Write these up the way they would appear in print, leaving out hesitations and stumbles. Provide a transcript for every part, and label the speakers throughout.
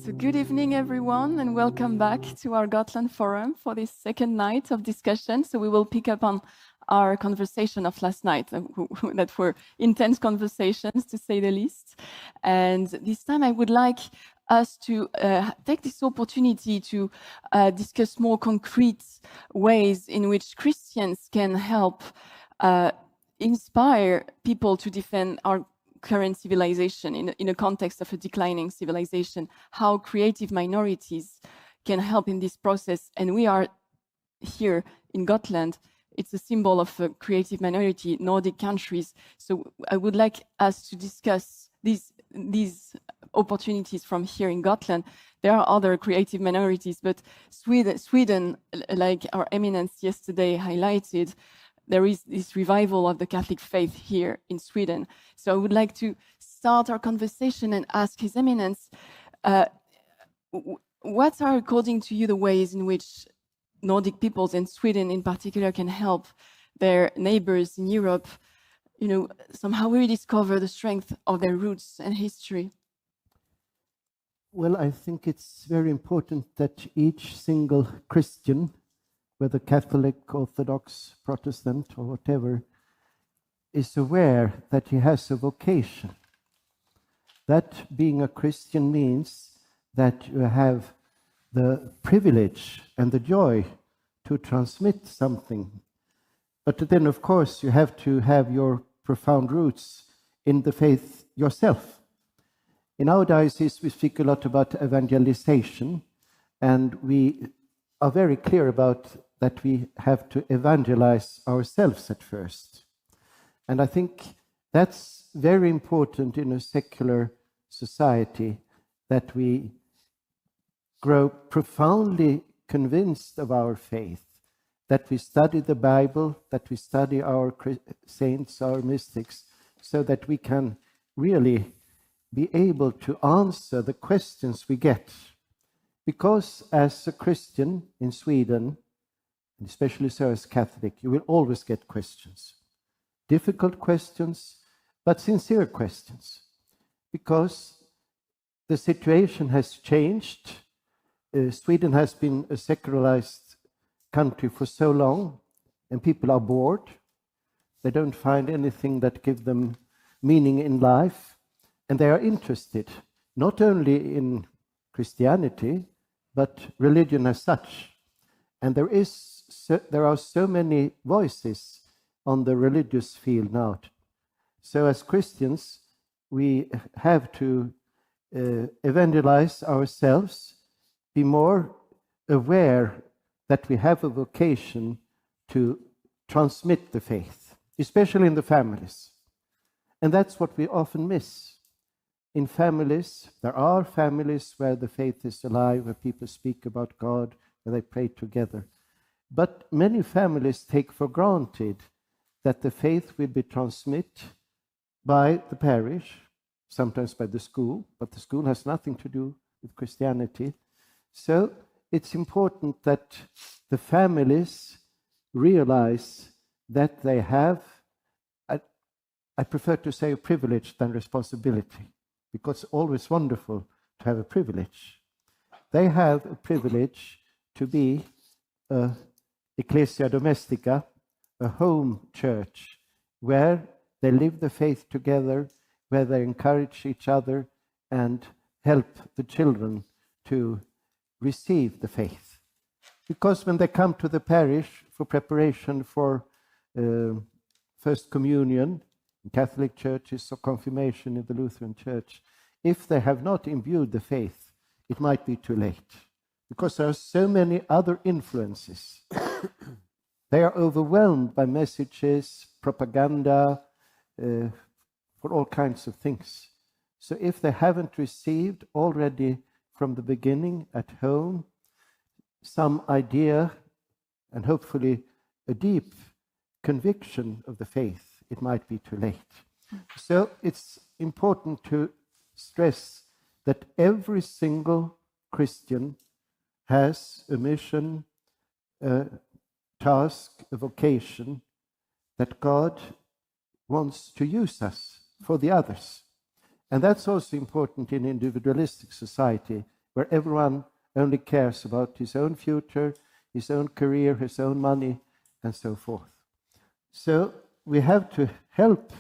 Speaker 1: So good evening, everyone, and welcome back to our Gotland Forum for this second night of discussion. So we will pick up on our conversation of last night, that were intense conversations, to say the least. And this time I would like us to take this opportunity to discuss more concrete ways in which Christians can help inspire people to defend our current civilization in a context of a declining civilization, how creative minorities can help in this process. And we are here in Gotland. It's a symbol of a creative minority, Nordic countries. So I would like us to discuss these opportunities from here in Gotland. There are other creative minorities, but Sweden, like our eminence yesterday highlighted, there is this revival of the Catholic faith here in Sweden. So I would like to start our conversation and ask His Eminence, what are, according to you, the ways in which Nordic peoples and Sweden in particular can help their neighbors in Europe, somehow rediscover the strength of their roots and history?
Speaker 2: Well, I think it's very important that each single Christian, whether Catholic, Orthodox, Protestant, or whatever, is aware that he has a vocation. That being a Christian means that you have the privilege and the joy to transmit something. But then, of course, you have to have your profound roots in the faith yourself. In our diocese, we speak a lot about evangelization, and we are very clear about that we have to evangelize ourselves at first. And I think that's very important in a secular society, that we grow profoundly convinced of our faith, that we study the Bible, that we study our saints, our mystics, so that we can really be able to answer the questions we get. Because as a Christian in Sweden, and especially so as Catholic, you will always get questions. Difficult questions, but sincere questions. Because the situation has changed. Sweden has been a secularized country for so long, and people are bored. They don't find anything that gives them meaning in life, and they are interested not only in Christianity, but religion as such. And there are so many voices on the religious field now. So as Christians, we have to evangelize ourselves, be more aware that we have a vocation to transmit the faith, especially in the families. And that's what we often miss. In families, there are families where the faith is alive, where people speak about God, where they pray together. But many families take for granted that the faith will be transmitted by the parish, sometimes by the school, but the school has nothing to do with Christianity. So it's important that the families realize that they have, I prefer to say a privilege than responsibility, because it's always wonderful to have a privilege. They have a privilege to be a ecclesia domestica, a home church, where they live the faith together, where they encourage each other and help the children to receive the faith. Because when they come to the parish for preparation for First Communion in Catholic churches or confirmation in the Lutheran Church, if they have not imbued the faith, it might be too late. Because there are so many other influences. They are overwhelmed by messages, propaganda, for all kinds of things. So if they haven't received already from the beginning at home some idea and hopefully a deep conviction of the faith, it might be too late. So it's important to stress that every single Christian has a mission, a task, a vocation, that God wants to use us for the others. And that's also important in individualistic society, where everyone only cares about his own future, his own career, his own money, and so forth. So we have to help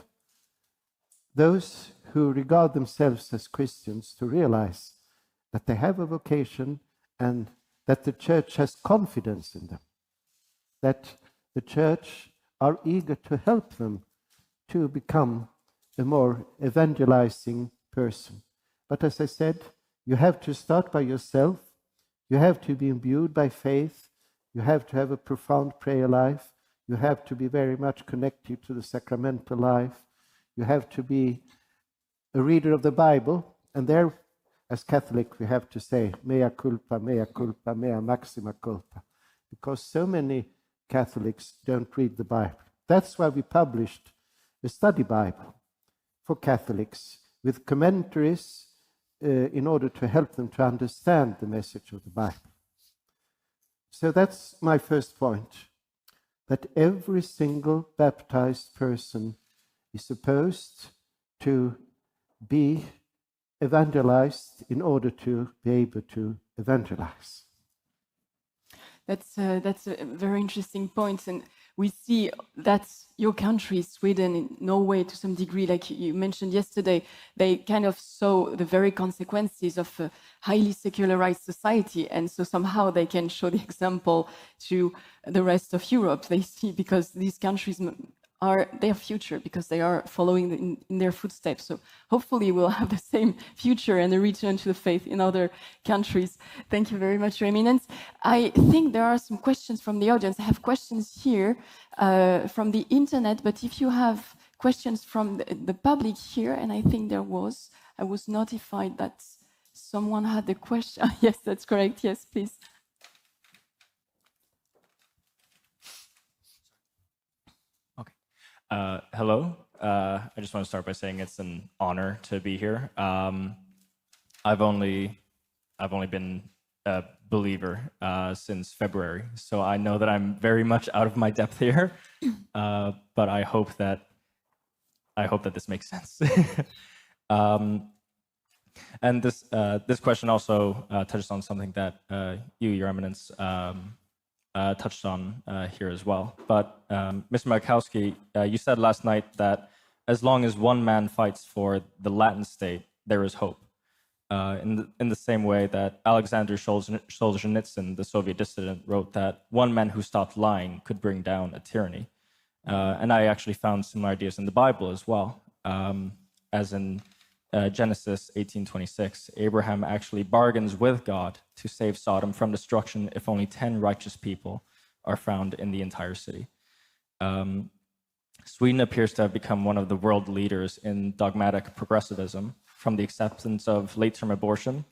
Speaker 2: those who regard themselves as Christians to realize that they have a vocation and that the church has confidence in them, that the church are eager to help them to become a more evangelizing person. But as I said, you have to start by yourself, you have to be imbued by faith, you have to have a profound prayer life, you have to be very much connected to the sacramental life, you have to be a reader of the Bible, and there, as Catholic, we have to say, mea culpa, mea maxima culpa, because so many Catholics don't read the Bible. That's why we published a study Bible for Catholics with commentaries in order to help them to understand the message of the Bible. So that's my first point, that every single baptized person is supposed to be evangelized in order to be able to evangelize.
Speaker 1: That's a very interesting point, and we see that your country, Sweden, in Norway, to some degree, like you mentioned yesterday, they kind of saw the very consequences of a highly secularized society, and so somehow they can show the example to the rest of Europe. They see, because these countries are their future, because they are following in their footsteps. So hopefully we'll have the same future and a return to the faith in other countries. Thank you very much, Your Eminence. I think there are some questions from the audience. I have questions here from the internet, but if you have questions from the public here, and I think I was notified that someone had a question. Yes, that's correct. Yes, please.
Speaker 3: Hello. I just want to start by saying it's an honor to be here. I've only been a believer since February, so I know that I'm very much out of my depth here. But I hope that this makes sense. And this question also touches on something that you, Your Eminence, touched on here as well. But Mr. Malkowski, you said last night that as long as one man fights for the Latin state, there is hope. In the same way that Alexander Solzhenitsyn, the Soviet dissident, wrote that one man who stopped lying could bring down a tyranny. And I actually found similar ideas in the Bible as well. As in Genesis 18:26, Abraham actually bargains with God to save Sodom from destruction if only 10 righteous people are found in the entire city. Sweden appears to have become one of the world leaders in dogmatic progressivism, from the acceptance of late-term abortion,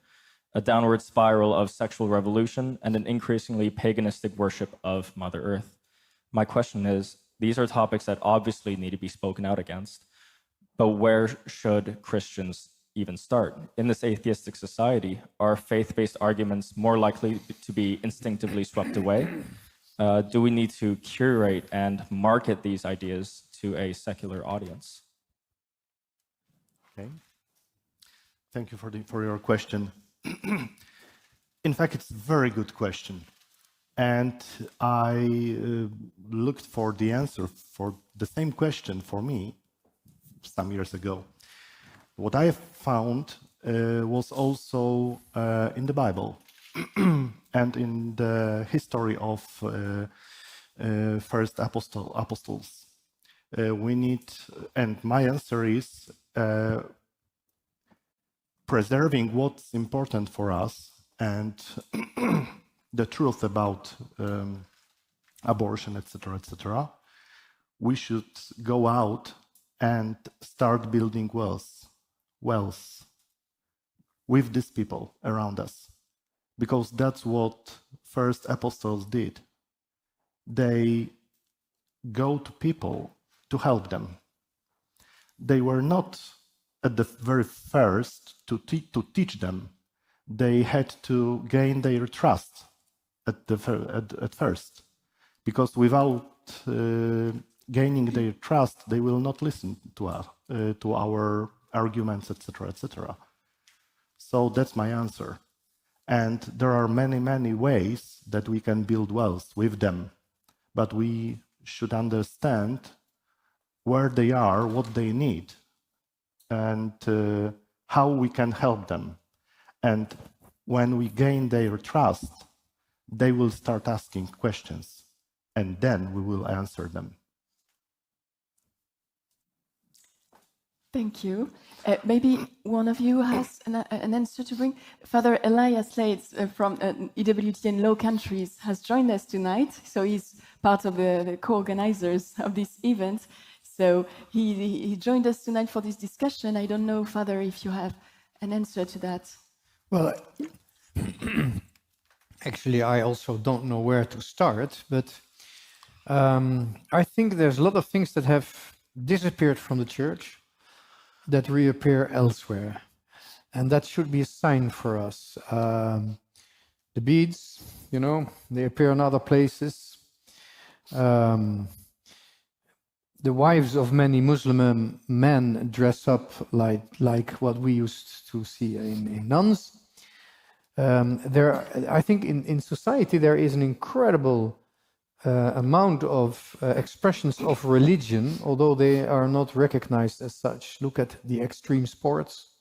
Speaker 3: a downward spiral of sexual revolution, and an increasingly paganistic worship of Mother Earth. My question is, these are topics that obviously need to be spoken out against, but where should Christians even start? In this atheistic society, are faith-based arguments more likely to be instinctively swept away? Do we need to curate and market these ideas to a secular audience?
Speaker 4: Okay. Thank you for your question. In fact, it's a very good question. And I looked for the answer for the same question for me some years ago. What I found was also in the Bible and in the history of first apostles. We need, and my answer is preserving what's important for us and the truth about abortion, etc., etc. We should go out and start building wealth with these people around us, because that's what first apostles did. They go to people to help them. They were not at the very first to teach them. They had to gain their trust at first, because without gaining their trust, they will not listen to us, to our arguments, etc., etc. So that's my answer. And there are many, many ways that we can build wealth with them. But we should understand where they are, what they need, and how we can help them. And when we gain their trust, they will start asking questions, and then we will answer them.
Speaker 1: Thank you. Maybe one of you has an answer to bring. Father Elias Leyds from EWTN Low Countries has joined us tonight. So he's part of the co-organizers of this event. So he joined us tonight for this discussion. I don't know, Father, if you have an answer to that.
Speaker 5: Well, actually, I also don't know where to start, but I think there's a lot of things that have disappeared from the church that reappear elsewhere. And that should be a sign for us. The beads, you know, they appear in other places. The wives of many Muslim men dress up like what we used to see in nuns. I think in society there is an incredible amount of expressions of religion, although they are not recognized as such. Look at the extreme sports.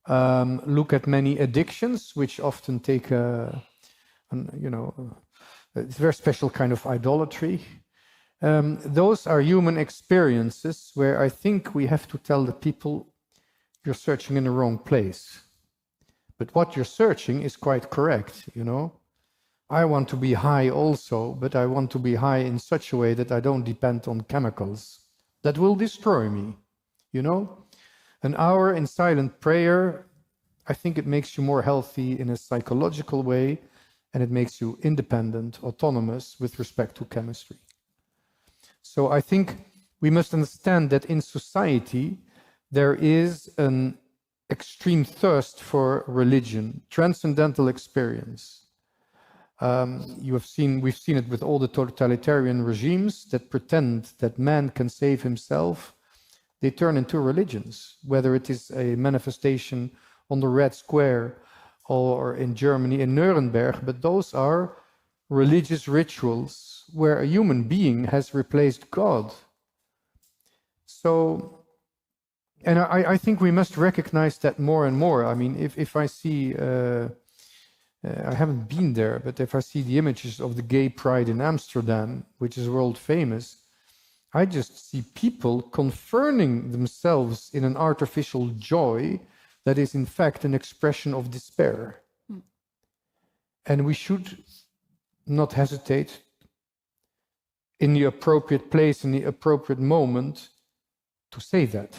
Speaker 5: Look at many addictions, which often take a very special kind of idolatry. Those are human experiences where I think we have to tell the people, you're searching in the wrong place. But what you're searching is quite correct, you know. I want to be high also, but I want to be high in such a way that I don't depend on chemicals that will destroy me, you know. An hour in silent prayer, I think it makes you more healthy in a psychological way, and it makes you independent, autonomous with respect to chemistry. So I think we must understand that in society there is an extreme thirst for religion, transcendental experience. We've seen it with all the totalitarian regimes that pretend that man can save himself. They turn into religions, whether it is a manifestation on the Red Square or in Germany in Nuremberg, but those are religious rituals where a human being has replaced God. So, and I think we must recognize that more and more. I mean, if I see, I haven't been there, but if I see the images of the gay pride in Amsterdam, which is world famous, I just see people conferring themselves in an artificial joy that is in fact an expression of despair. And we should not hesitate in the appropriate place, in the appropriate moment, to say that.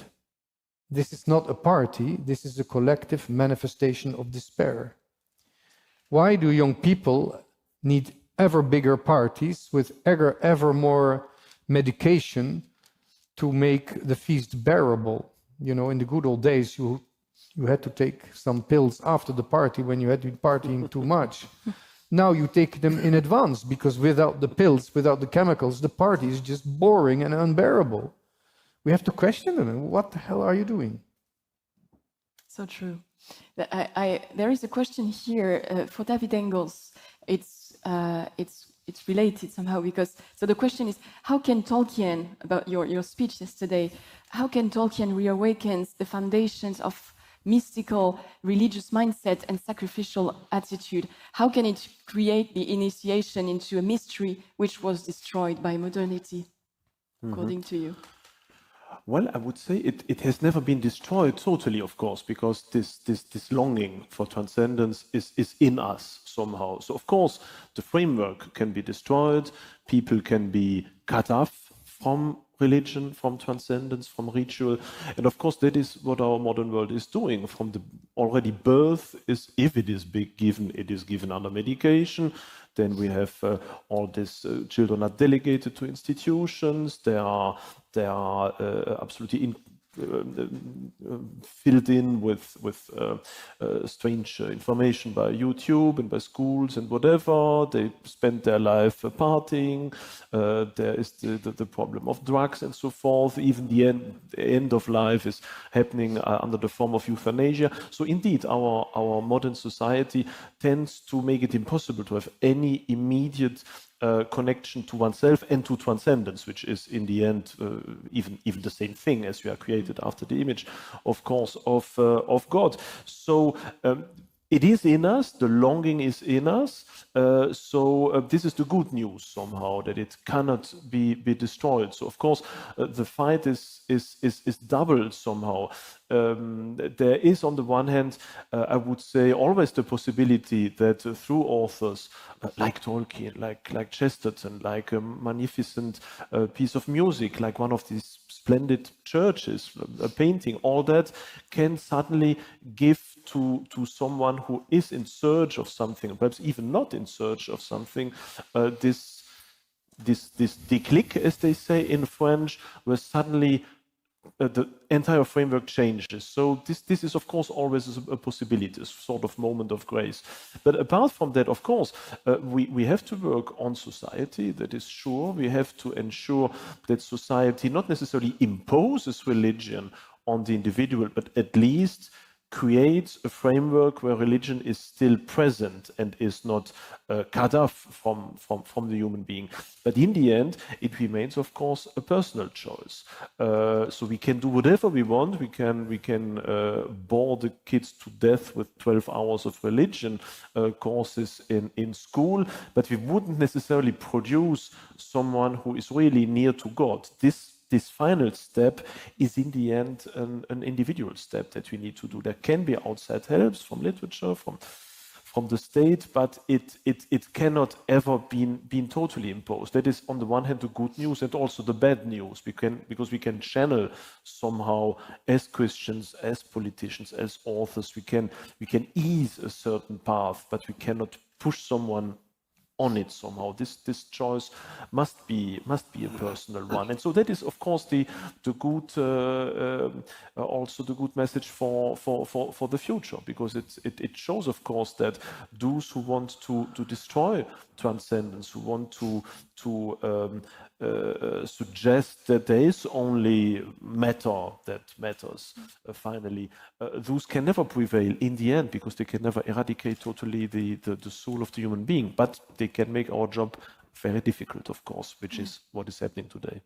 Speaker 5: This is not a party, this is a collective manifestation of despair. Why do young people need ever bigger parties with ever more medication to make the feast bearable? You know, in the good old days, you had to take some pills after the party when you had been partying too much. Now you take them in advance, because without the pills, without the chemicals, the party is just boring and unbearable. We have to question them. What the hell are you doing?
Speaker 1: So true. There is a question here for David Engels. It's related somehow, because so the question is, how can Tolkien, about your speech yesterday, how can Tolkien reawaken the foundations of mystical religious mindset and sacrificial attitude? How can it create the initiation into a mystery which was destroyed by modernity, according to you?
Speaker 6: Well, I would say it has never been destroyed totally, of course, because this longing for transcendence is in us somehow. So, of course, the framework can be destroyed. People can be cut off from religion, from transcendence, from ritual. And, of course, that is what our modern world is doing. From the already birth, if it is given, it is given under medication. Then we have all these children are delegated to institutions. They are absolutely filled in with strange information by YouTube and by schools and whatever. They spend their life partying. There is the problem of drugs and so forth. Even the end of life is happening under the form of euthanasia. So indeed, our modern society tends to make it impossible to have any immediate connection to oneself and to transcendence, which is in the end even the same thing, as we are created after the image, of course, of God. So it is in us, the longing is in us. So this is the good news somehow, that it cannot be destroyed. So of course the fight is doubled somehow. There is, on the one hand, I would say, always the possibility that through authors like Tolkien, like Chesterton, like a magnificent piece of music, like one of these splendid churches, a painting, all that can suddenly give to someone who is in search of something, perhaps even not in search of something, this déclic, as they say in French, where suddenly the entire framework changes. So this is, of course, always a possibility, a sort of moment of grace. But apart from that, of course, we have to work on society, that is sure. We have to ensure that society not necessarily imposes religion on the individual, but at least creates a framework where religion is still present and is not cut off from the human being. But in the end, it remains, of course, a personal choice. So we can do whatever we want. We can bore the kids to death with 12 hours of religion courses in school, but we wouldn't necessarily produce someone who is really near to God. This final step is in the end an individual step that we need to do. There can be outside helps from literature, from the state, but it cannot ever be totally imposed. That is, on the one hand, the good news and also the bad news, because we can channel somehow, as Christians, as politicians, as authors, we can ease a certain path, but we cannot push someone on it somehow. This choice must be a personal one, and so that is, of course, the good also the good message for the future, because it shows, of course, that those who want to destroy transcendence, who want to suggest that there is only matter that matters, finally, those can never prevail in the end, because they can never eradicate totally the soul of the human being, but they can make our job very difficult, of course, which is what is happening today.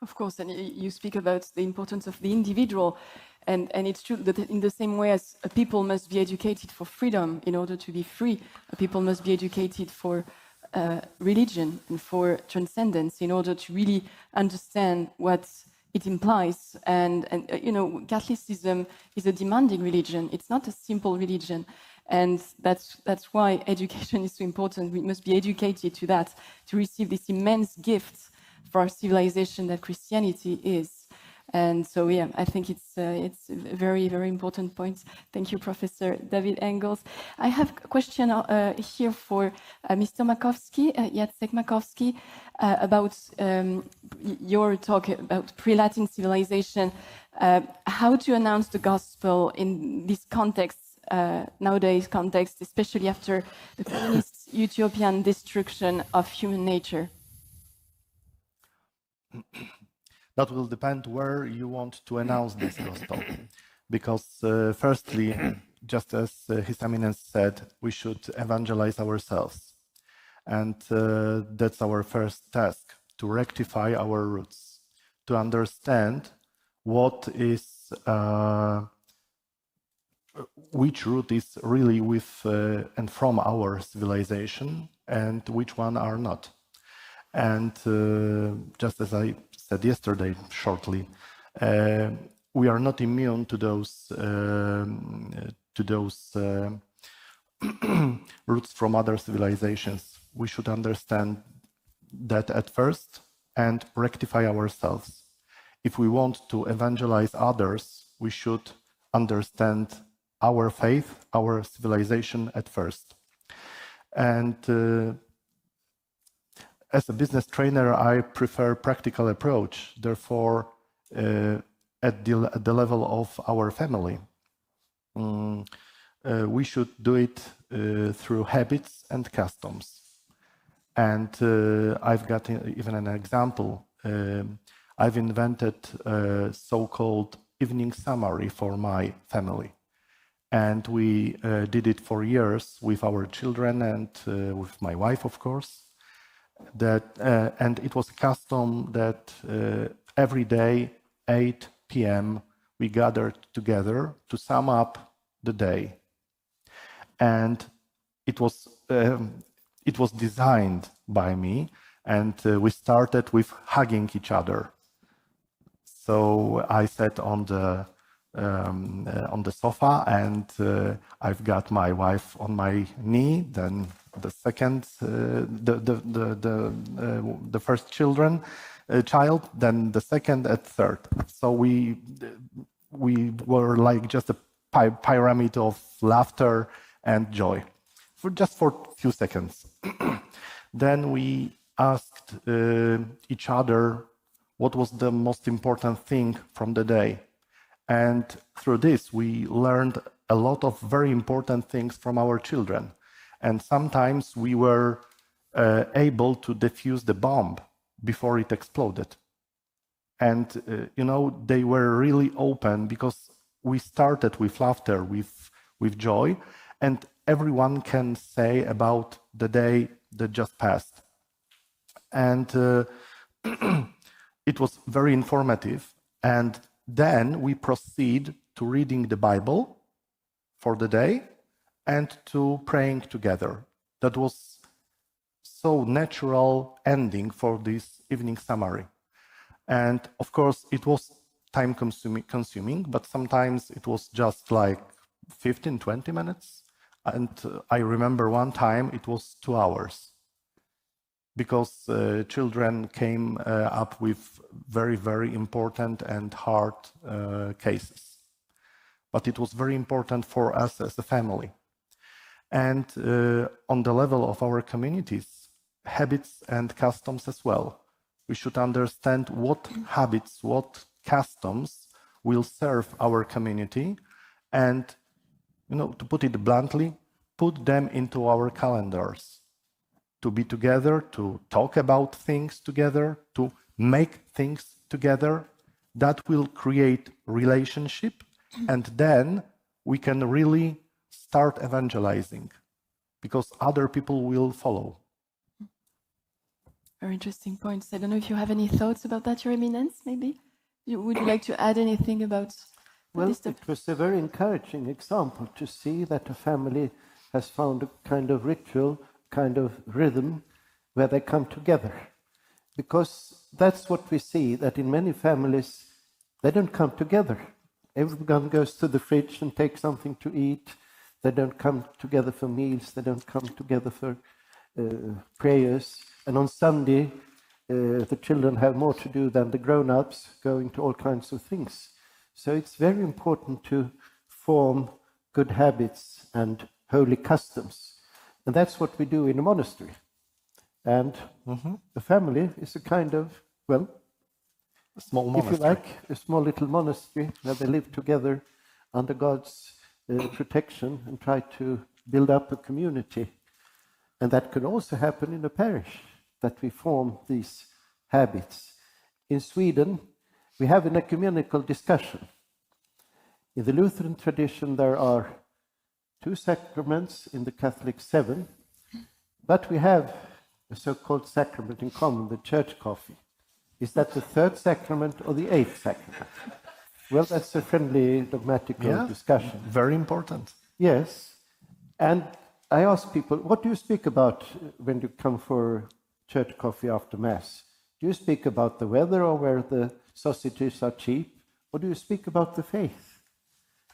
Speaker 1: Of course, and you speak about the importance of the individual, and it's true that in the same way as a people must be educated for freedom in order to be free, a people must be educated for religion and for transcendence in order to really understand what it implies. And you know, Catholicism is a demanding religion. It's not a simple religion. And that's why education is so important. We must be educated to that, to receive this immense gift for our civilization that Christianity is. And so, yeah, I think it's a very, very important point. Thank you, Professor David Engels. I have a question here for Mr. Malkowski, Jacek Malkowski, about your talk about pre-Latin civilization. How to announce the gospel in this context, nowadays context, especially after the communist utopian destruction of human nature?
Speaker 4: That will depend where you want to announce this gospel. Because firstly, just as His Eminence said, we should evangelize ourselves. And that's our first task, to rectify our roots, to understand what is, which root is really with and from our civilization and which one are not. And just as I said yesterday shortly, we are not immune to those roots from other civilizations. We should understand that at first and rectify ourselves. If we want to evangelize others, we should understand our faith, our civilization at first. And as a business trainer, I prefer practical approach. Therefore, at the level of our family. We should do it through habits and customs. And I've got even an example. I've invented a so-called evening summary for my family. And we did it for years with our children and with my wife, of course. And it was a custom that every day, 8 p.m., we gathered together to sum up the day. And it was designed by me, and we started with hugging each other. So I sat on the sofa, and I've got my wife on my knee. Then the second, the first child, then the second and third. So we were like just a pyramid of laughter and joy for a few seconds. Then we asked each other what was the most important thing from the day. And through this, we learned a lot of very important things from our children. And sometimes we were able to defuse the bomb before it exploded. And, they were really open because we started with laughter, with joy, and everyone can say about the day that just passed. And it was very informative. And then we proceed to reading the Bible for the day and to praying together. That was so natural ending for this evening summary. And of course, it was time consuming, but sometimes it was just like 15, 20 minutes. And I remember one time it was 2 hours because children came up with very, very important and hard cases. But it was very important for us as a family. And on the level of our communities, habits and customs as well. We should understand what habits, what customs will serve our community, and, to put it bluntly, put them into our calendars. To be together, to talk about things together, to make things together, that will create relationship, and then we can really start evangelizing, because other people will follow.
Speaker 1: Very interesting points. I don't know if you have any thoughts about that, Your Eminence, maybe? Would you like to add anything about
Speaker 2: Well,
Speaker 1: this?
Speaker 2: it was a very encouraging example to see that a family has found a kind of ritual, kind of rhythm where they come together. Because that's what we see, that in many families, they don't come together. Everyone goes to the fridge and takes something to eat. They don't come together for meals. They don't come together for prayers. And on Sunday, the children have more to do than the grown-ups, going to all kinds of things. So it's very important to form good habits and holy customs. And that's what we do in a monastery. And the family is a kind of, well,
Speaker 4: a small monastery.
Speaker 2: If you like, a small little monastery where they live together under God's protection and try to build up a community. And that could also happen in a parish, that we form these habits. In Sweden, we have an ecumenical discussion. In the Lutheran tradition, there are 2 sacraments, in the Catholic 7, but we have a so-called sacrament in common, the church coffee. Is that the 3rd sacrament or the 8th sacrament? Well, that's a friendly dogmatical discussion.
Speaker 4: Very important.
Speaker 2: Yes. And I ask people, what do you speak about when you come for church coffee after Mass? Do you speak about the weather or where the sausages are cheap? Or do you speak about the faith?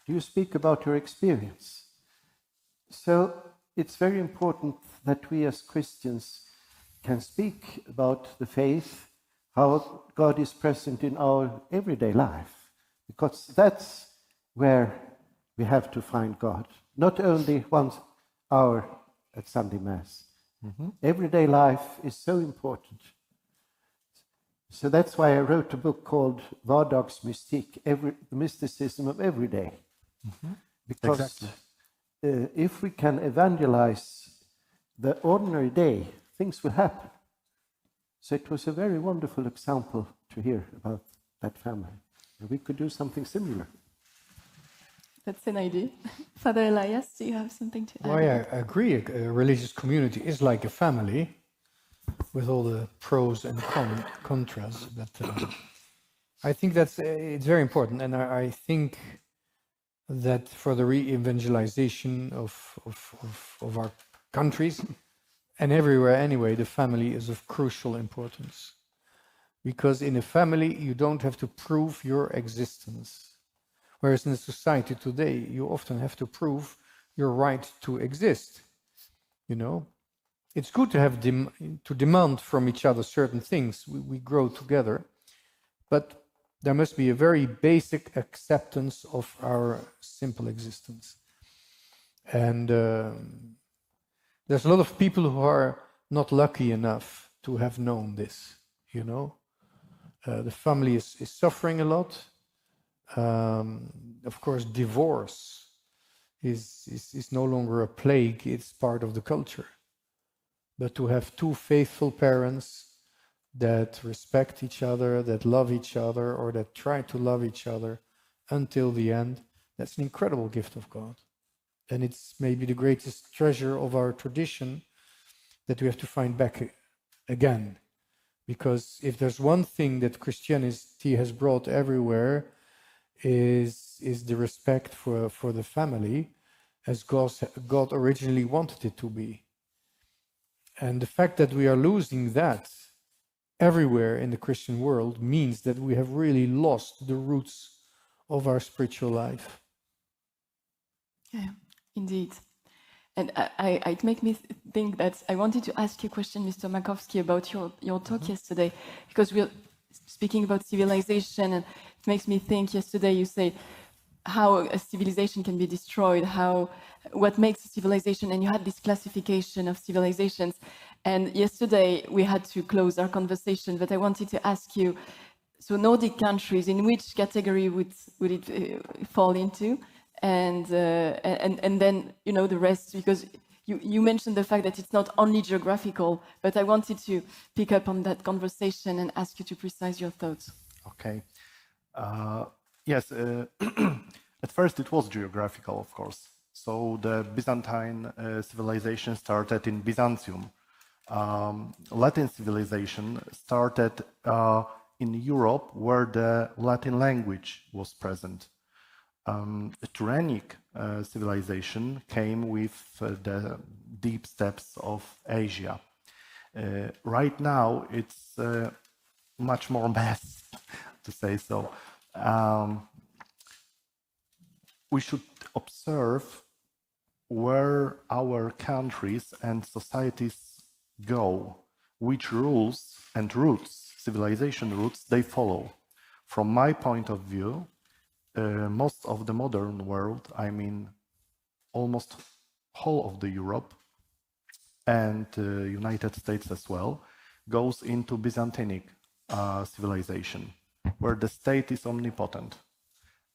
Speaker 2: Do you speak about your experience? So it's very important that we as Christians can speak about the faith, how God is present in our everyday life, because that's where we have to find God, not only 1 hour at Sunday Mass. Everyday life is so important. So that's why I wrote a book called Vardagsmystik, the mysticism of every day. Because
Speaker 4: Exactly.
Speaker 2: If we can evangelize the ordinary day, things will happen. So it was a very wonderful example to hear about that family. And we could do something similar.
Speaker 1: That's an idea. Father Elias, do you have something to add?
Speaker 5: Well, yeah, I agree. A religious community is like a family with all the pros and contras. But I think that's it's very important, and I think that for the re-evangelization of our countries and everywhere anyway, the family is of crucial importance. Because in a family, you don't have to prove your existence. Whereas in a society today, you often have to prove your right to exist. You know, it's good to have to demand from each other certain things. We grow together, but there must be a very basic acceptance of our simple existence. And there's a lot of people who are not lucky enough to have known this. You know, the family is suffering a lot. Of course, divorce is no longer a plague, it's part of the culture. But to have two faithful parents that respect each other, that love each other, or that try to love each other until the end, that's an incredible gift of God. And it's maybe the greatest treasure of our tradition that we have to find back again. Because if there's one thing that Christianity has brought everywhere, is the respect for the family as God originally wanted it to be. And the fact that we are losing that everywhere in the Christian world means that we have really lost the roots of our spiritual life.
Speaker 1: Yeah, indeed. And it makes me think that I wanted to ask you a question, Mr. Malkowski, about your talk yesterday, because we're speaking about civilization, and it makes me think, yesterday you say how a civilization can be destroyed, what makes a civilization, and you had this classification of civilizations. And yesterday we had to close our conversation, but I wanted to ask you, so Nordic countries, in which category would it fall into? And then, you know, the rest, because you mentioned the fact that it's not only geographical, but I wanted to pick up on that conversation and ask you to precise your thoughts.
Speaker 4: Okay. Yes, at first it was geographical, of course. So the Byzantine civilization started in Byzantium. Latin civilization started in Europe, where the Latin language was present. The Turanic civilization came with the deep steppes of Asia. Right now, it's much more mass, to say so. We should observe where our countries and societies go, which rules and roots, civilization roots, they follow. From my point of view, most of the modern world, I mean almost whole of the Europe and United States as well, goes into Byzantinic civilization, where the state is omnipotent,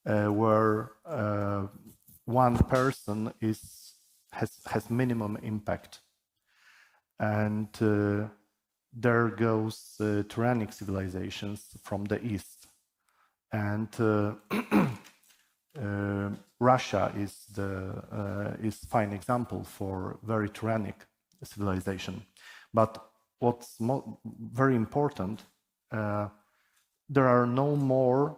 Speaker 4: where one person has minimum impact. And there goes Turanic civilizations from the east. And Russia is fine example for very Turanic civilization. But what's very important, there are no more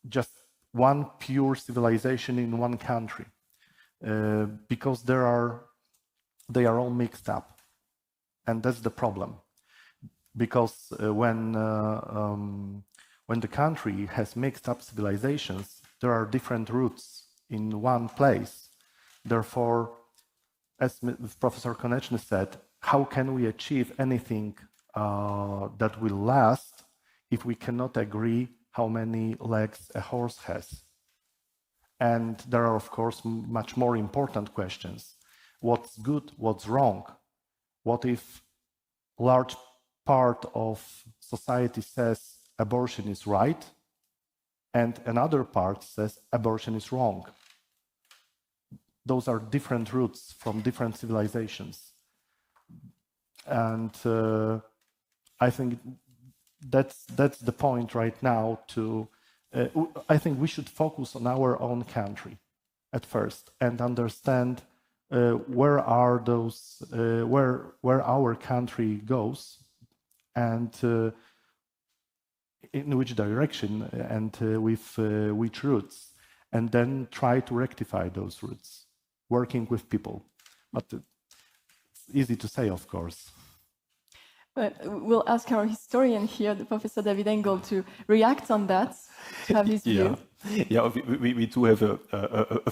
Speaker 4: just one pure civilization in one country, because they are all mixed up, and that's the problem. Because when the country has mixed up civilizations, there are different roots in one place. Therefore, as Professor Konechny said, how can we achieve anything that will last if we cannot agree how many legs a horse has? And there are, of course, much more important questions. What's good, what's wrong? What if large part of society says abortion is right, and another part says abortion is wrong. Those are different roots from different civilizations. And I think that's the point right now to, I think we should focus on our own country at first and understand where are those, where our country goes and in which direction and with which routes, and then try to rectify those routes, working with people. But it's easy to say, of course.
Speaker 1: But we'll ask our historian here, the Professor David Engels, to react on that, to have his view.
Speaker 6: Yeah, we do have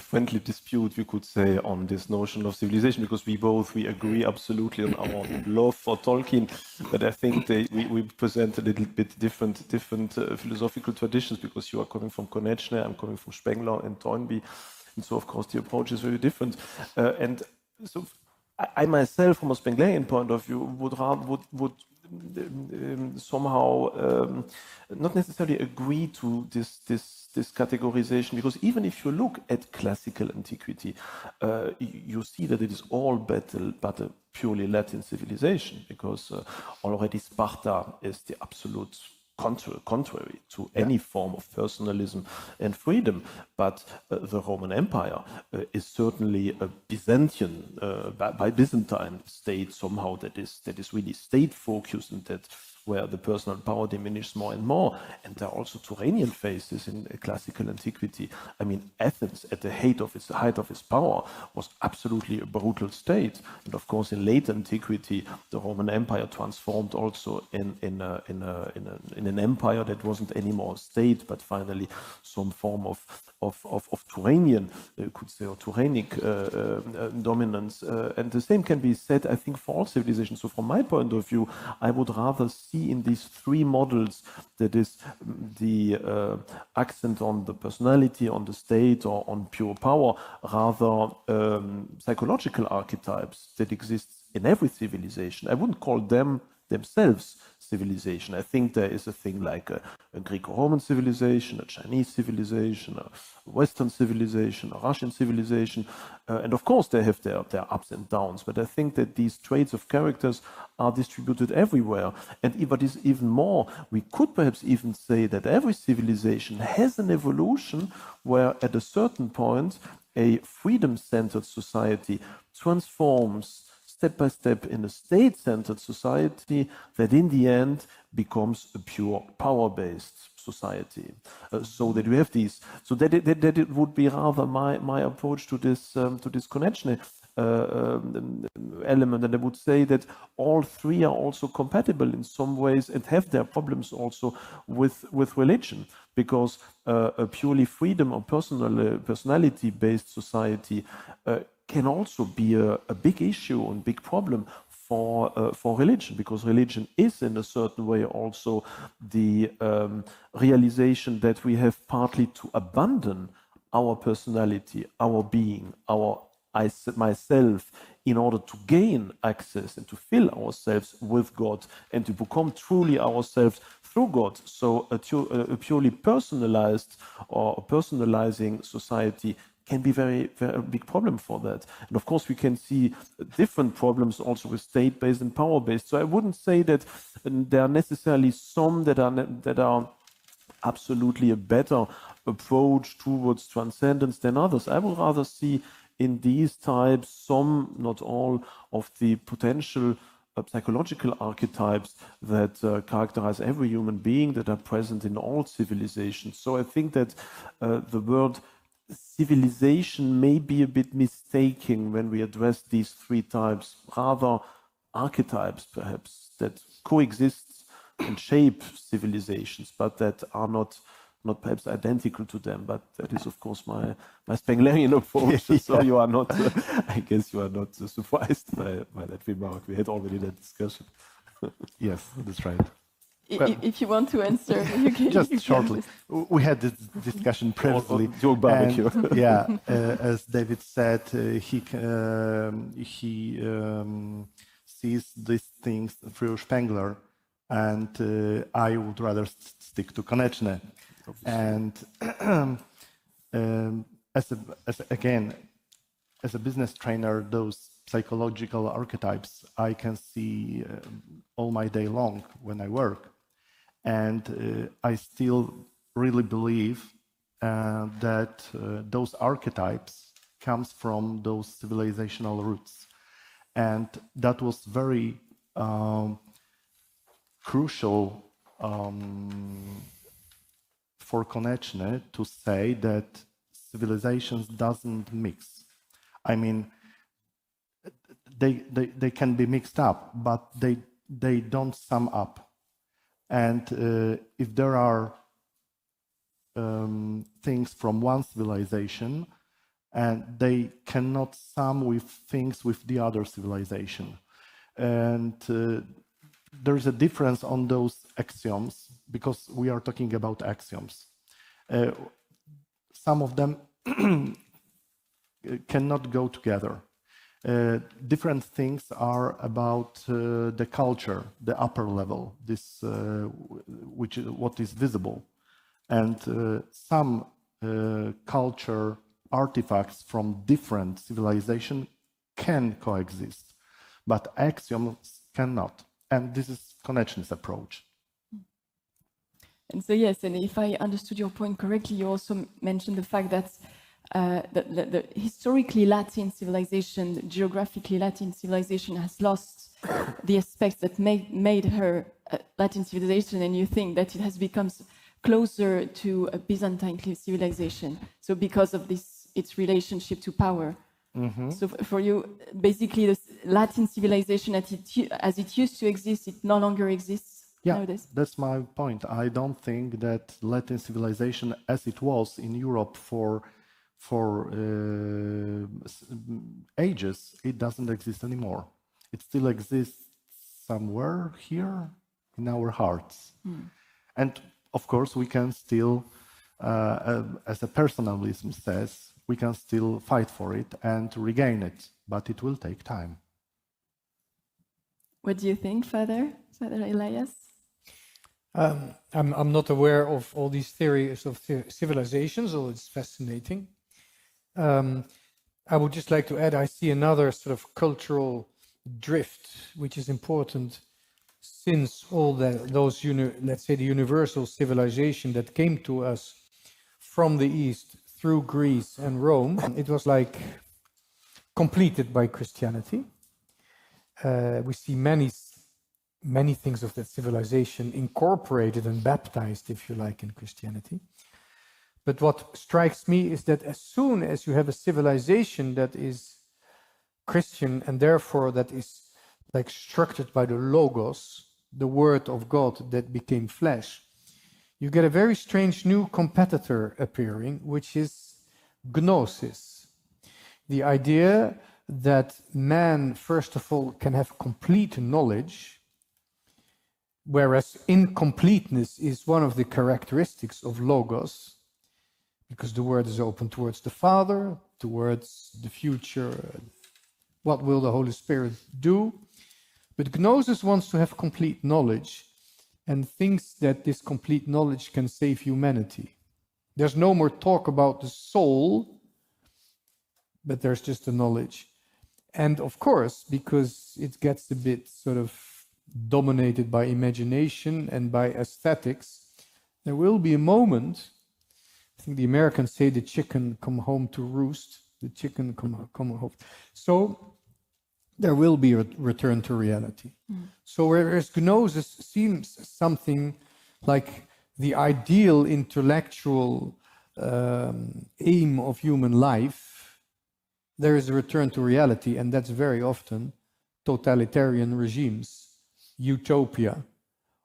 Speaker 6: a friendly dispute, we could say, on this notion of civilization, because we agree absolutely on our love for Tolkien, but I think we present a little bit different philosophical traditions, because you are coming from Konečné, I'm coming from Spengler and Toynbee, and so of course the approach is very different. And so I myself, from a Spenglerian point of view, would somehow not necessarily agree to this categorization, because even if you look at classical antiquity, you see that it is all but a purely Latin civilization, because already Sparta is the absolute contrary to any form of personalism and freedom. But the Roman Empire is certainly a Byzantine, by Byzantine state somehow that is really state focused, and that where the personal power diminishes more and more. And there are also Turanian phases in classical antiquity. I mean, Athens at the height of its power was absolutely a brutal state. And of course, in late antiquity, the Roman Empire transformed also in an empire that wasn't anymore a state, but finally some form of Turanian, could say, or Turanic dominance. And the same can be said, I think, for all civilizations. So from my point of view, I would rather see in these three models, that is the accent on the personality, on the state, or on pure power, rather psychological archetypes that exist in every civilization. I wouldn't call them themselves civilization. I think there is a thing like a Greco-Roman civilization, a Chinese civilization, a Western civilization, a Russian civilization, and of course they have their ups and downs, but I think that these traits of characters are distributed everywhere. And what is even more, we could perhaps even say that every civilization has an evolution where at a certain point a freedom-centered society transforms step by step in a state-centered society that in the end becomes a pure power-based society. So that we have these, so that it would be rather my approach to this Konečné element, and I would say that all three are also compatible in some ways and have their problems also with religion, because a purely freedom or personality-based society can also be a big issue and big problem for religion, because religion is in a certain way also the realization that we have partly to abandon our personality, our being, myself, in order to gain access and to fill ourselves with God and to become truly ourselves through God. So a purely personalized or personalizing society can be very, very big problem for that. And of course, we can see different problems also with state-based and power-based. So I wouldn't say that there are necessarily some that are absolutely a better approach towards transcendence than others. I would rather see in these types some, not all, of the potential psychological archetypes that characterize every human being, that are present in all civilizations. So I think that the word civilization may be a bit mistaken when we address these three types, rather archetypes perhaps that coexist and shape civilizations, but that are not perhaps identical to them. But that is, of course, my Spenglerian approach. Yeah. So you are not, I guess you are not surprised by that remark. We had already that discussion.
Speaker 4: Yes, that's right.
Speaker 1: If you want to answer, you can.
Speaker 4: Just shortly. We had this discussion previously.
Speaker 6: During barbecue.
Speaker 4: And, yeah, as David said, he sees these things through Spengler, and I would rather stick to konečné. And as a business trainer, those psychological archetypes I can see all my day long when I work. And I still really believe that those archetypes comes from those civilizational roots. And that was very crucial for konečné to say that civilizations doesn't mix. I mean, they can be mixed up, but they don't sum up. And if there are things from one civilization, and they cannot sum with things with the other civilization. And there's a difference on those axioms, because we are talking about axioms. Some of them cannot go together. Different things are about the culture, the upper level, this which is what is visible, and some culture artifacts from different civilization can coexist, but axioms cannot. And this is konečné's approach.
Speaker 1: And so yes, and if I understood your point correctly, you also mentioned the fact that the historically Latin civilization, the geographically Latin civilization has lost the aspects that made her Latin civilization, and you think that it has become closer to a Byzantine civilization. So because of this, its relationship to power. Mm-hmm. So for you, basically, the Latin civilization as it used to exist, it no longer exists nowadays?
Speaker 4: That's my point. I don't think that Latin civilization as it was in Europe for ages, it doesn't exist anymore. It still exists somewhere here in our hearts. And of course, we can still, as a personalism says, we can still fight for it and regain it, but it will take time.
Speaker 1: What do you think, Father Elias?
Speaker 5: I'm not aware of all these theories of civilizations, although it's fascinating. I would just like to add, I see another sort of cultural drift, which is important since all those, let's say, the universal civilization that came to us from the East through Greece and Rome. It was like completed by Christianity. We see many things of that civilization incorporated and baptized, if you like, in Christianity. But what strikes me is that as soon as you have a civilization that is Christian and therefore that is like structured by the Logos, the Word of God that became flesh, you get a very strange new competitor appearing, which is gnosis. The idea that man, first of all, can have complete knowledge, whereas incompleteness is one of the characteristics of Logos, because the Word is open towards the Father, towards the future, what will the Holy Spirit do? But Gnosis wants to have complete knowledge and thinks that this complete knowledge can save humanity. There's no more talk about the soul, but there's just the knowledge. And of course, because it gets a bit sort of dominated by imagination and by aesthetics, there will be a moment, I think the Americans say the chicken come home to roost, the chicken come home. So there will be a return to reality. So whereas Gnosis seems something like the ideal intellectual aim of human life, there is a return to reality, and that's very often totalitarian regimes, utopia,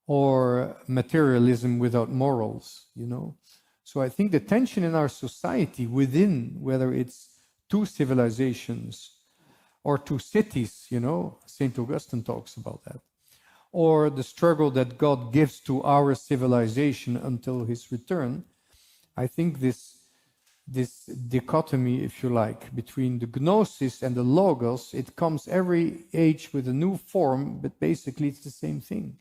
Speaker 5: or materialism without morals, you know. So I think the tension in our society within, whether it's two civilizations or two cities, you know, St. Augustine talks about that, or the struggle that God gives to our civilization until his return, I think this dichotomy, if you like, between the Gnosis and the Logos, it comes every age with a new form, but basically it's the same thing.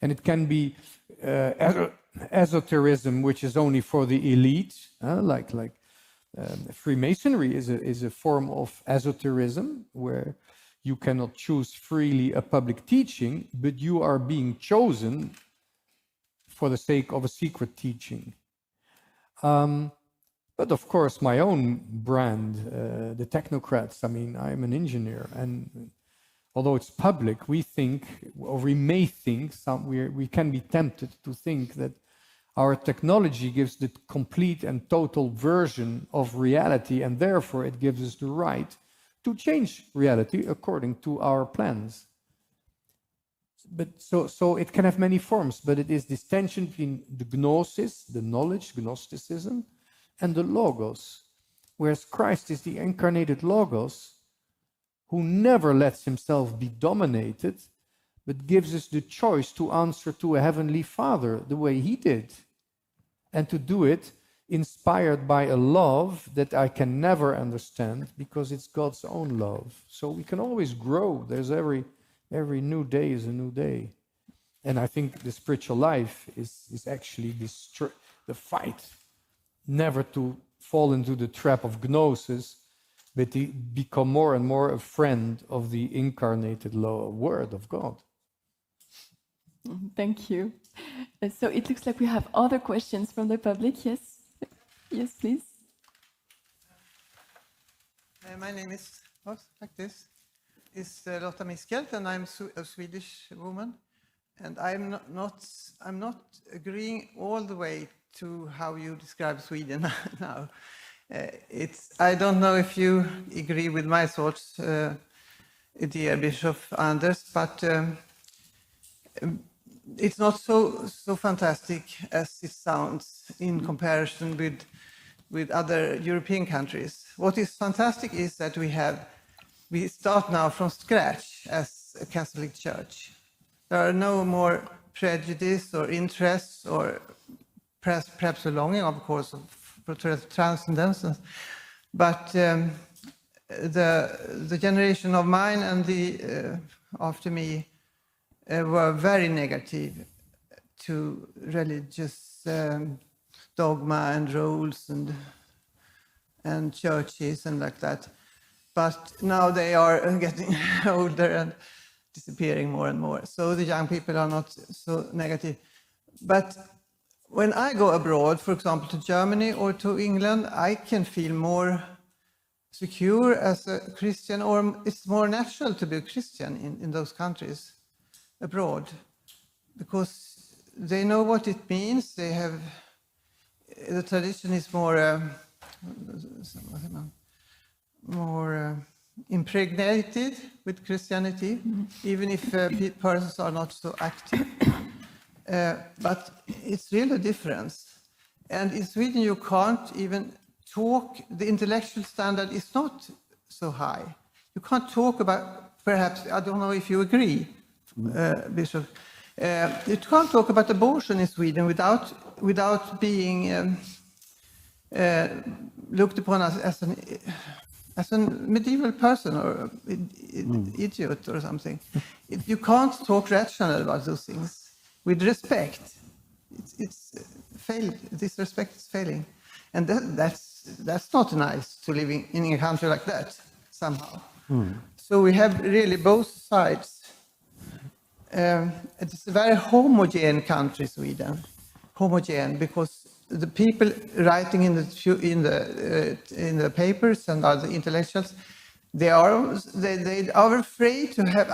Speaker 5: And it can be esotericism, which is only for the elite, like Freemasonry is a form of esotericism where you cannot choose freely a public teaching, but you are being chosen for the sake of a secret teaching. But of course, my own brand, the technocrats, I mean, I'm an engineer, and although it's public, we think, or we may think, we can be tempted to think that our technology gives the complete and total version of reality, and therefore it gives us the right to change reality according to our plans. But so it can have many forms, but it is this tension between the gnosis, the knowledge, Gnosticism, and the logos, whereas Christ is the incarnated logos who never lets himself be dominated, but gives us the choice to answer to a heavenly Father the way he did, and to do it inspired by a love that I can never understand because it's God's own love. So we can always grow. There's every new day is a new day. And I think the spiritual life is actually the fight, never to fall into the trap of gnosis, but to become more and more a friend of the incarnated Word of God.
Speaker 1: Thank you. So it looks like we have other questions from the public. Yes, yes, please.
Speaker 7: My name is, like this, is Lotta Miskelt, and I'm a Swedish woman. And I'm not agreeing all the way to how you describe Sweden now. I don't know if you agree with my thoughts, dear Bishop Anders, but it's not so fantastic as it sounds in comparison with other European countries. What is fantastic is that we start now from scratch as a Catholic Church. There are no more prejudice or interests or perhaps a longing, of course, for transcendence. But the generation of mine and the after me were very negative to religious dogma and rules and churches and like that. But now they are getting older and disappearing more and more. So the young people are not so negative. But when I go abroad, for example, to Germany or to England, I can feel more secure as a Christian, or it's more natural to be a Christian in those countries abroad, because they know what it means. They have, the tradition is more impregnated with Christianity, even if persons are not so active. But it's really a difference. And in Sweden, you can't even talk, the intellectual standard is not so high. You can't talk about, perhaps, I don't know if you agree, Bishop, you can't talk about abortion in Sweden without being looked upon as a medieval person or idiot or something. You can't talk rational about those things. With respect, it's failed. This respect is failing, and that's not nice to live in a country like that somehow. So we have really both sides. It's a very homogene country, Sweden. Homogene because the people writing in the papers and other intellectuals, they are afraid to have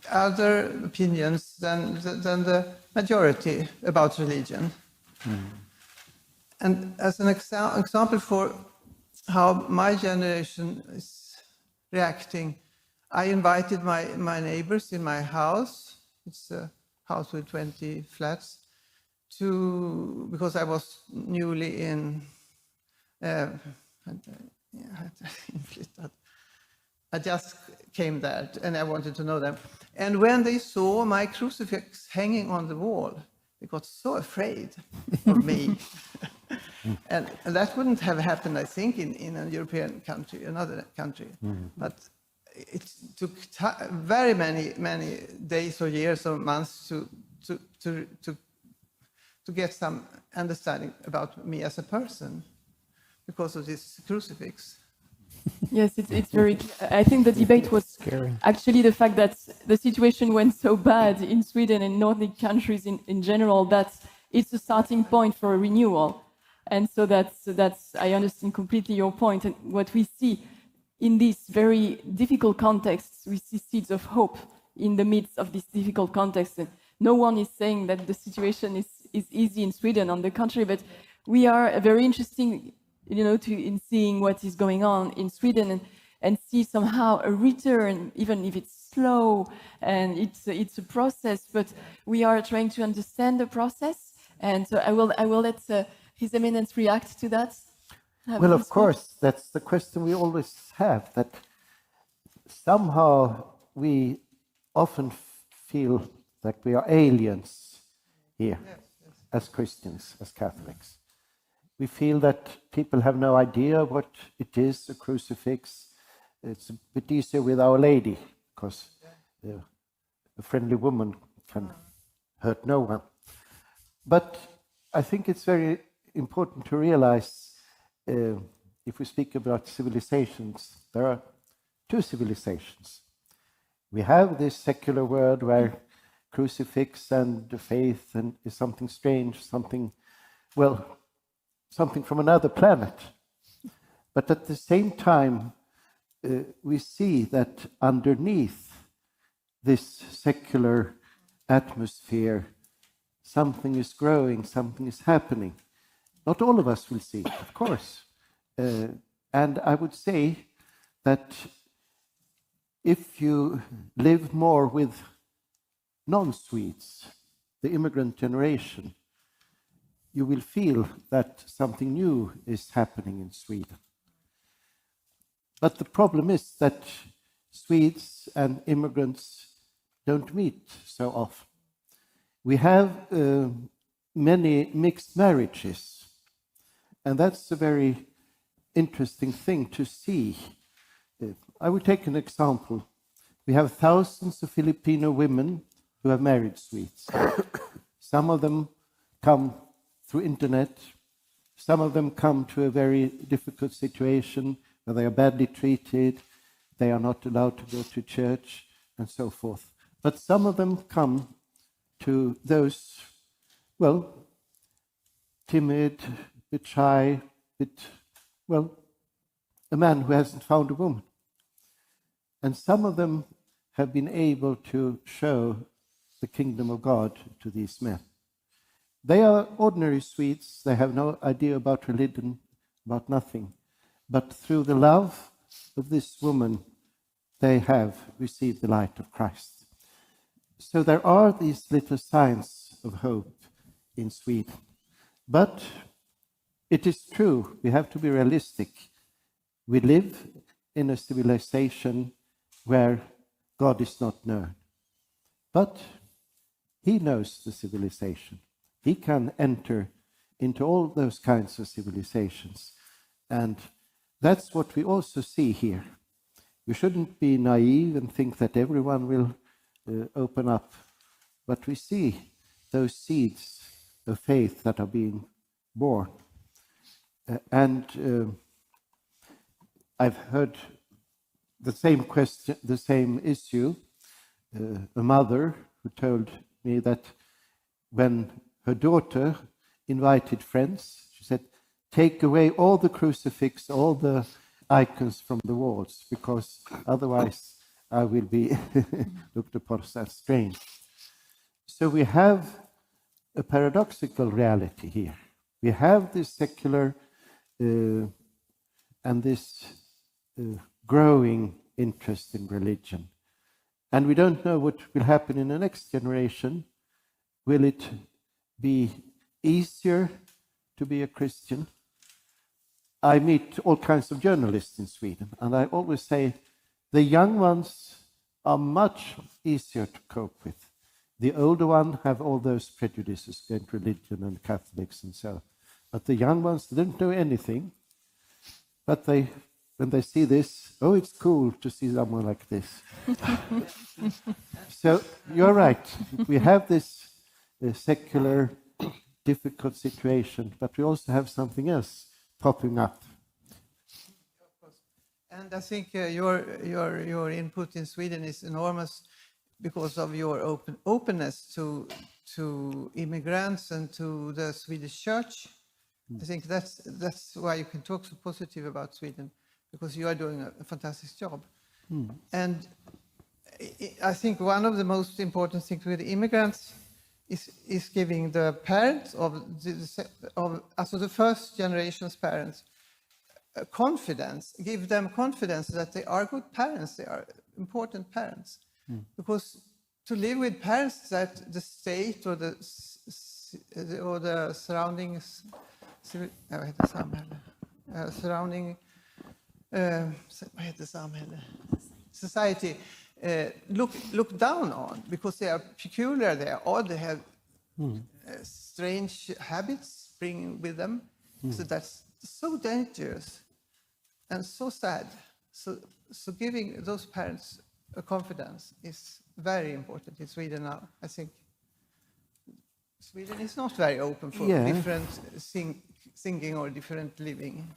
Speaker 7: other opinions than the majority about religion. And as an example for how my generation is reacting, I invited my neighbors in my house. It's a house with 20 flats. Because I was newly in I just came there and I wanted to know them. And when they saw my crucifix hanging on the wall, they got so afraid of me. And that wouldn't have happened, I think, in a European country, another country. But it took very many days or years or months to get some understanding about me as a person because of this crucifix.
Speaker 1: Yes, it's very. I think the debate was actually the fact that the situation went so bad in Sweden and Nordic countries in general that it's a starting point for a renewal. And so that's I understand completely your point. And what we see in this very difficult context, we see seeds of hope in the midst of this difficult context. And no one is saying that the situation is easy in Sweden, on the contrary, but we are very interesting, in seeing what is going on in Sweden and see somehow a return, even if it's slow and it's a process, but we are trying to understand the process. And so I will let His Eminence react to that.
Speaker 2: Well, of course, that's the question we always have, that somehow we often feel like we are aliens here as Christians, as Catholics. We feel that people have no idea what it is, a crucifix. It's a bit easier with Our Lady, because a friendly woman can hurt no one. But I think it's very important to realize, if we speak about civilizations, there are two civilizations. We have this secular world where crucifix and faith and is something strange, something from another planet. But at the same time, we see that underneath this secular atmosphere, something is growing, something is happening. Not all of us will see it, of course. And I would say that if you live more with non-Swedes, the immigrant generation, you will feel that something new is happening in Sweden. But the problem is that Swedes and immigrants don't meet so often. We have many mixed marriages, and that's a very interesting thing to see. I will take an example. We have thousands of Filipino women who have married Swedes. Some of them come through internet. Some of them come to a very difficult situation where they are badly treated, they are not allowed to go to church, and so forth. But some of them come to those, timid, a bit shy, a man who hasn't found a woman. And some of them have been able to show the kingdom of God to these men. They are ordinary Swedes, they have no idea about religion, about nothing. But through the love of this woman, they have received the light of Christ. So there are these little signs of hope in Sweden. But it is true, we have to be realistic. We live in a civilization where God is not known. But He knows the civilization. He can enter into all those kinds of civilizations. And that's what we also see here. We shouldn't be naive and think that everyone will open up. But we see those seeds of faith that are being born. I've heard the same question, the same issue. A mother who told me that when her daughter invited friends, she said, take away all the crucifix, all the icons from the walls, because otherwise I will be looked upon as strange. So we have a paradoxical reality here. We have this secular and this growing interest in religion. And we don't know what will happen in the next generation. Will it be easier to be a Christian? I meet all kinds of journalists in Sweden, and I always say the young ones are much easier to cope with. The older ones have all those prejudices against religion and Catholics and so. But the young ones, they don't know anything. But when they see this, oh, it's cool to see someone like this. So you're right. We have this a secular, difficult situation, but we also have something else popping up.
Speaker 7: And I think your input in Sweden is enormous because of your openness to immigrants and to the Swedish church. I think that's why you can talk so positive about Sweden, because you are doing a fantastic job. And I think one of the most important things with immigrants is giving the parents of the first generation's parents confidence, give them confidence that they are good parents, they are important parents. Because to live with parents that the state or the surroundings, society look down on because they are peculiar there, or they have strange habits bringing with them. So that's so dangerous and so sad. So giving those parents a confidence is very important in Sweden now. I think Sweden is not very open for different thinking or different living.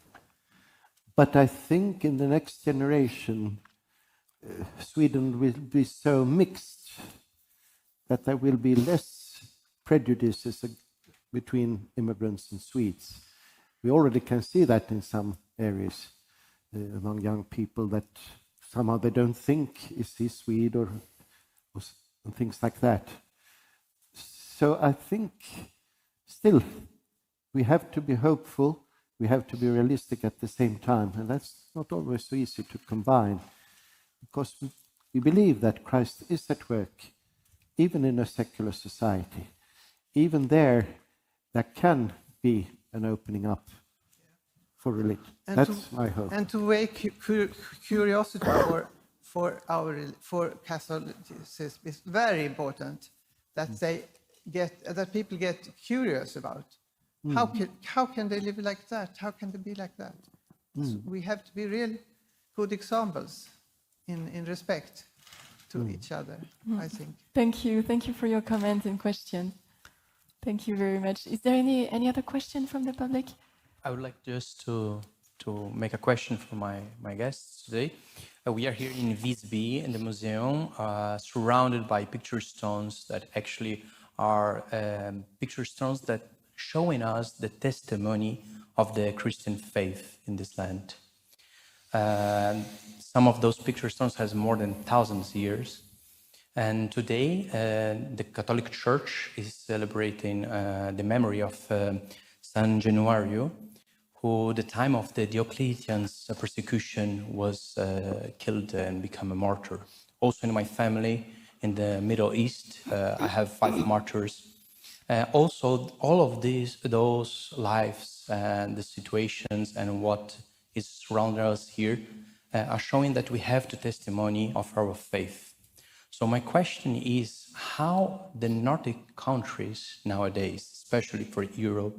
Speaker 2: But I think in the next generation, Sweden will be so mixed that there will be less prejudices between immigrants and Swedes. We already can see that in some areas among young people, that somehow they don't think, is he Swede or things like that. So I think still we have to be hopeful, we have to be realistic at the same time, and that's not always so easy to combine, because we believe that Christ is at work, even in a secular society. Even there can be an opening up for religion. That's my hope.
Speaker 7: And to wake curiosity for Catholicism is very important. That people get curious about. How can they live like that? How can they be like that? So we have to be real good examples in respect to each other, I think.
Speaker 1: Thank you for your comment and question. Thank you very much. Is there any other question from the public?
Speaker 8: I would like just to make a question for my guests today. We are here in Visby in the museum, surrounded by picture stones that actually are picture stones that showing us the testimony of the Christian faith in this land. Some of those picture stones has more than 1,000 years. And today, the Catholic Church is celebrating the memory of San Januario, who at the time of the Diocletian's persecution was killed and become a martyr. Also in my family, in the Middle East, I have 5 martyrs. Also, all of those lives and the situations and what is surrounding us here are showing that we have the testimony of our faith. So my question is how the Nordic countries nowadays, especially for Europe,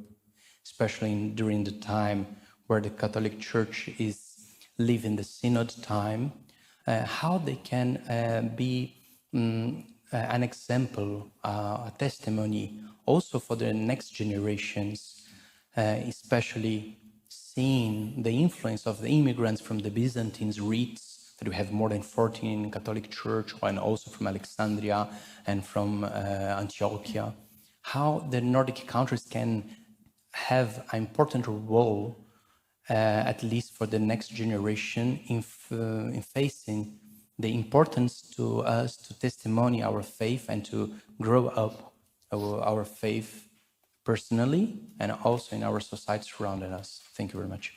Speaker 8: especially during the time where the Catholic Church is living the synod time, how they can be an example, a testimony also for the next generations, especially seeing the influence of the immigrants from the Byzantine rites, that we have more than 14 in Catholic Church, and also from Alexandria and from Antiochia, how the Nordic countries can have an important role, at least for the next generation, in facing the importance to us to testimony our faith and to grow up our faith personally and also in our society surrounding us. Thank you very much.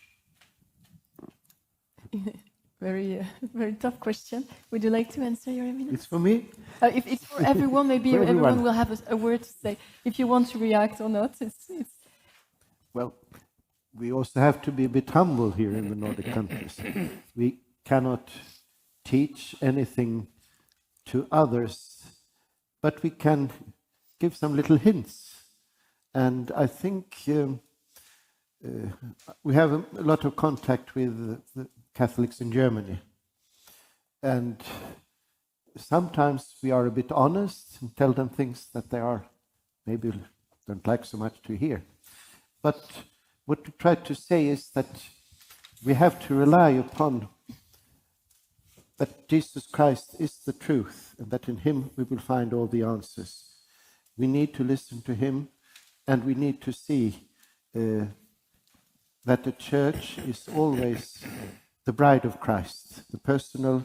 Speaker 1: Very tough question. Would you like to answer, Your Eminence?
Speaker 2: It's for me?
Speaker 1: If it's for everyone, maybe
Speaker 2: For everyone.
Speaker 1: everyone will have a word to say. If you want to react or not, it's...
Speaker 2: Well, we also have to be a bit humble here in the Nordic countries. We cannot teach anything to others, but we can give some little hints. And I think we have a lot of contact with the Catholics in Germany. And sometimes we are a bit honest and tell them things that they are maybe don't like so much to hear. But what we try to say is that we have to rely upon that Jesus Christ is the truth, and that in him we will find all the answers. We need to listen to him, and we need to see that the church is always the bride of Christ. The personal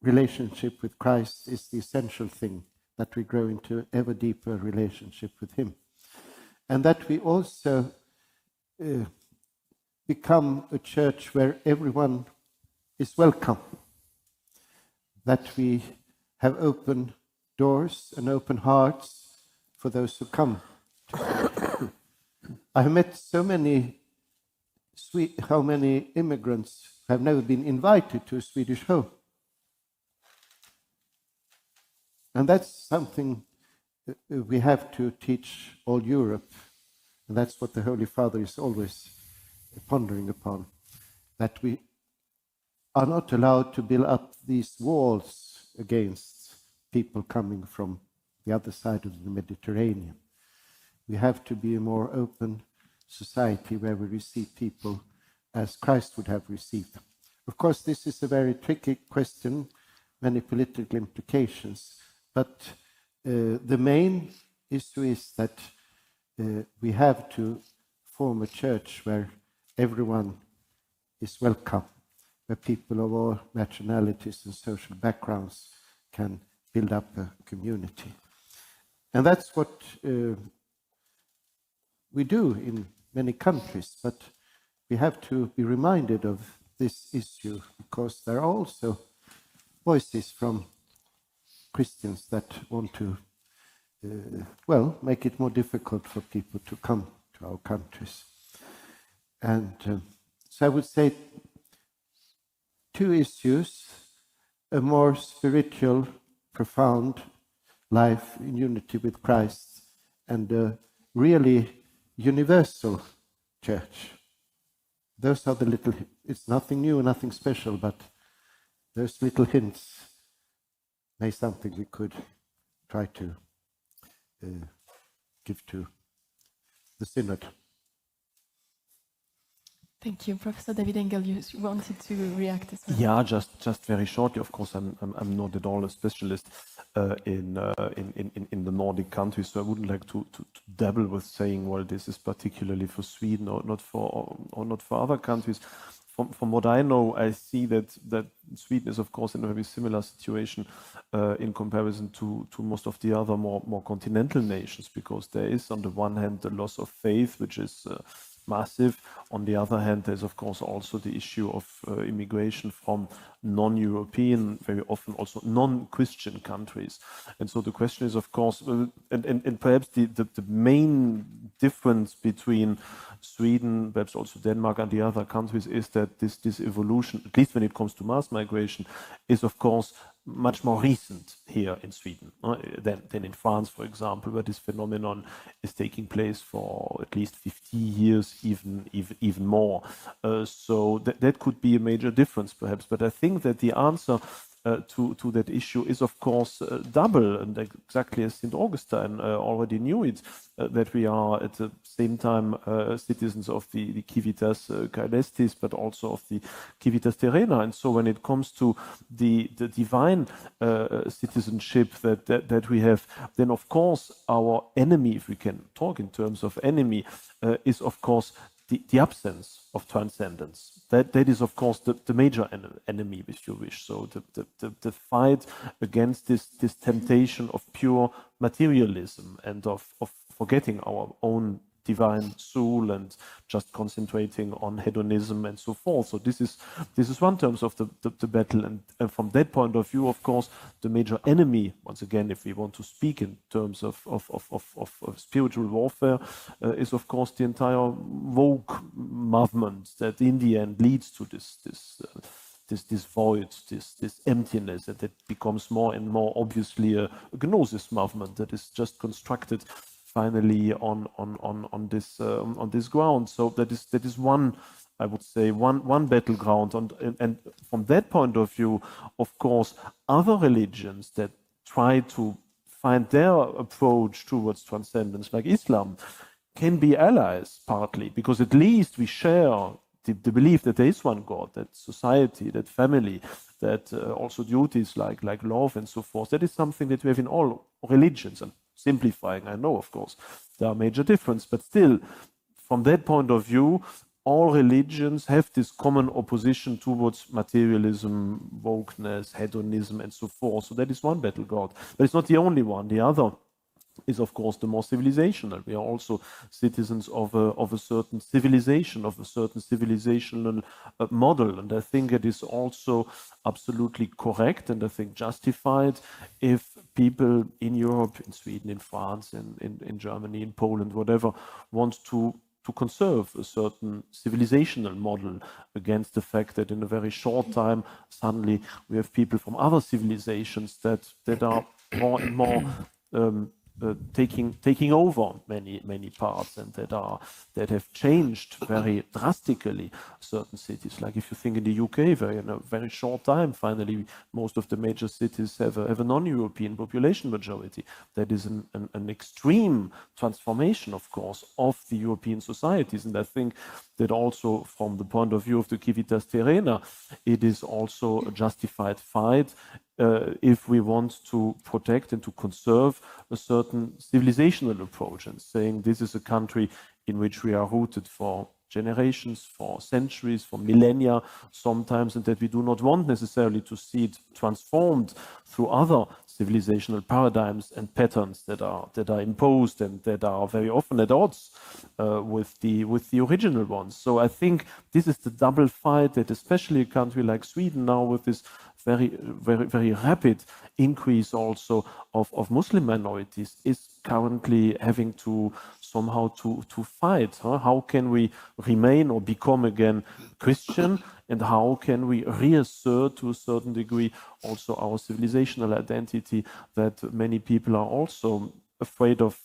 Speaker 2: relationship with Christ is the essential thing, that we grow into ever deeper relationship with him. And that we also become a church where everyone is welcome. That we have open doors and open hearts for those who come. I have met so many how many immigrants have never been invited to a Swedish home. And that's something we have to teach all Europe. And that's what the Holy Father is always pondering upon, that we are not allowed to build up these walls against people coming from the other side of the Mediterranean. We have to be a more open society where we receive people as Christ would have received them. Of course, this is a very tricky question, many political implications, but the main issue is that we have to form a church where everyone is welcome, where people of all nationalities and social backgrounds can build up a community. And that's what we do in many countries, but we have to be reminded of this issue, because there are also voices from Christians that want to, make it more difficult for people to come to our countries. And so I would say two issues: a more spiritual, profound life in unity with Christ, and a really universal church. Those are the little, it's nothing new, nothing special, but those little hints may something we could try to give to the Synod.
Speaker 1: Thank you. Professor David Engel, you wanted to react as well.
Speaker 6: Yeah, just very shortly. Of course, I'm not at all a specialist in the Nordic countries, so I wouldn't like to dabble with saying, well, this is particularly for Sweden or not for other countries. From what I know, I see that Sweden is, of course, in a very similar situation in comparison to most of the other more continental nations, because there is, on the one hand, the loss of faith, which is massive. On the other hand, there's of course also the issue of immigration from non-European, very often also non-Christian countries. And so the question is, of course, and perhaps the main difference between Sweden, perhaps also Denmark and the other countries, is that this evolution, at least when it comes to mass migration, is of course much more recent here in Sweden than in France, for example, where this phenomenon is taking place for at least 50 years, even more. So that could be a major difference, perhaps. But I think that the answer to that issue is, of course, double, and exactly as St. Augustine already knew it, that we are at the same time citizens of the civitas caelestis, but also of the civitas terrena. And so when it comes to the divine citizenship that we have, then of course our enemy, if we can talk in terms of enemy, is of course the absence of transcendence. That is, of course, the major enemy, if you wish. So the fight against this temptation of pure materialism and of forgetting our own divine soul and just concentrating on hedonism and so forth. So this is one terms of the battle, and from that point of view, of course, the major enemy, once again, if we want to speak in terms of spiritual warfare, is of course the entire woke movement that in the end leads to this void, this emptiness, and that becomes more and more obviously a gnosis movement that is just constructed finally on this ground. So that is one, I would say, one battleground, and from that point of view, of course, other religions that try to find their approach towards transcendence, like Islam, can be allies partly, because at least we share the belief that there is one God, that society, that family, that also duties like love and so forth. That is something that we have in all religions. And simplifying, I know, of course, there are major differences, but still, from that point of view, all religions have this common opposition towards materialism, wokeness, hedonism, and so forth. So that is one battle god. But it's not the only one. The other is, of course, the more civilizational. We are also citizens of a certain civilization, of a certain civilizational model. And I think it is also absolutely correct and I think justified if people in Europe, in Sweden, in France, in Germany, in Poland, whatever, want to conserve a certain civilizational model against the fact that in a very short time, suddenly we have people from other civilizations that are more and more taking over many parts, and that have changed very drastically certain cities. Like if you think in the UK, in a very short time, finally most of the major cities have a non-European population majority. That is an extreme transformation, of course, of the European societies, and I think that also from the point of view of the Civitas Terrena, it is also a justified fight if we want to protect and to conserve a certain civilizational approach, and saying this is a country in which we are rooted for generations, for centuries, for millennia sometimes, and that we do not want necessarily to see it transformed through other civilizational paradigms and patterns that are imposed and that are very often at odds with the original ones. So I think this is the double fight that especially a country like Sweden now, with this very rapid increase also of Muslim minorities, is currently having to somehow to fight. How can we remain or become again Christian, and how can we reassert to a certain degree also our civilizational identity that many people are also afraid of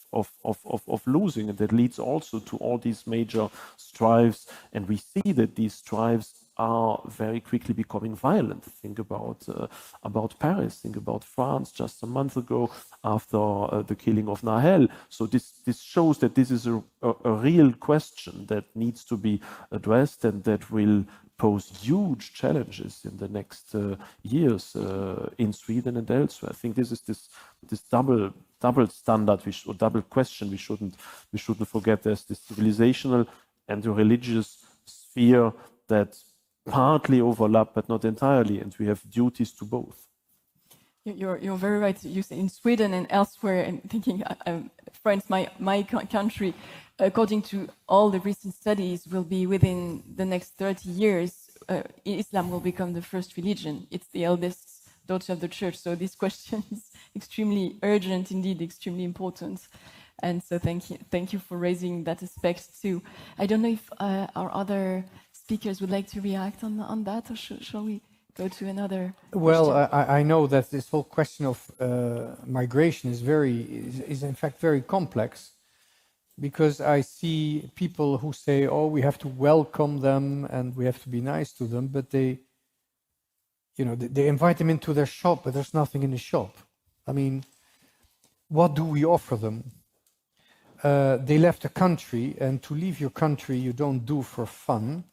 Speaker 6: losing, and that leads also to all these major strives, and we see that these strives are very quickly becoming violent. Think about Paris, think about France just a month ago after the killing of Nahel. So this shows that this is a real question that needs to be addressed, and that will pose huge challenges in the next years in Sweden and elsewhere. I think this is this double standard or double question we shouldn't forget. There's this civilizational and the religious sphere that partly overlap, but not entirely, and we have duties to both.
Speaker 1: You're very right. You say in Sweden and elsewhere, and thinking, France, my country, according to all the recent studies, will be within the next 30 years, Islam will become the first religion. It's the eldest daughter of the church. So this question is extremely urgent, indeed, extremely important. And so thank you for raising that aspect too. I don't know if our other speakers would like to react on that, or shall we go to another question?
Speaker 5: Well, I know that this whole question of migration is in fact very complex, because I see people who say, oh, we have to welcome them and we have to be nice to them, but they invite them into their shop, but there's nothing in the shop. I mean, what do we offer them? They left a country, and to leave your country you don't do for fun.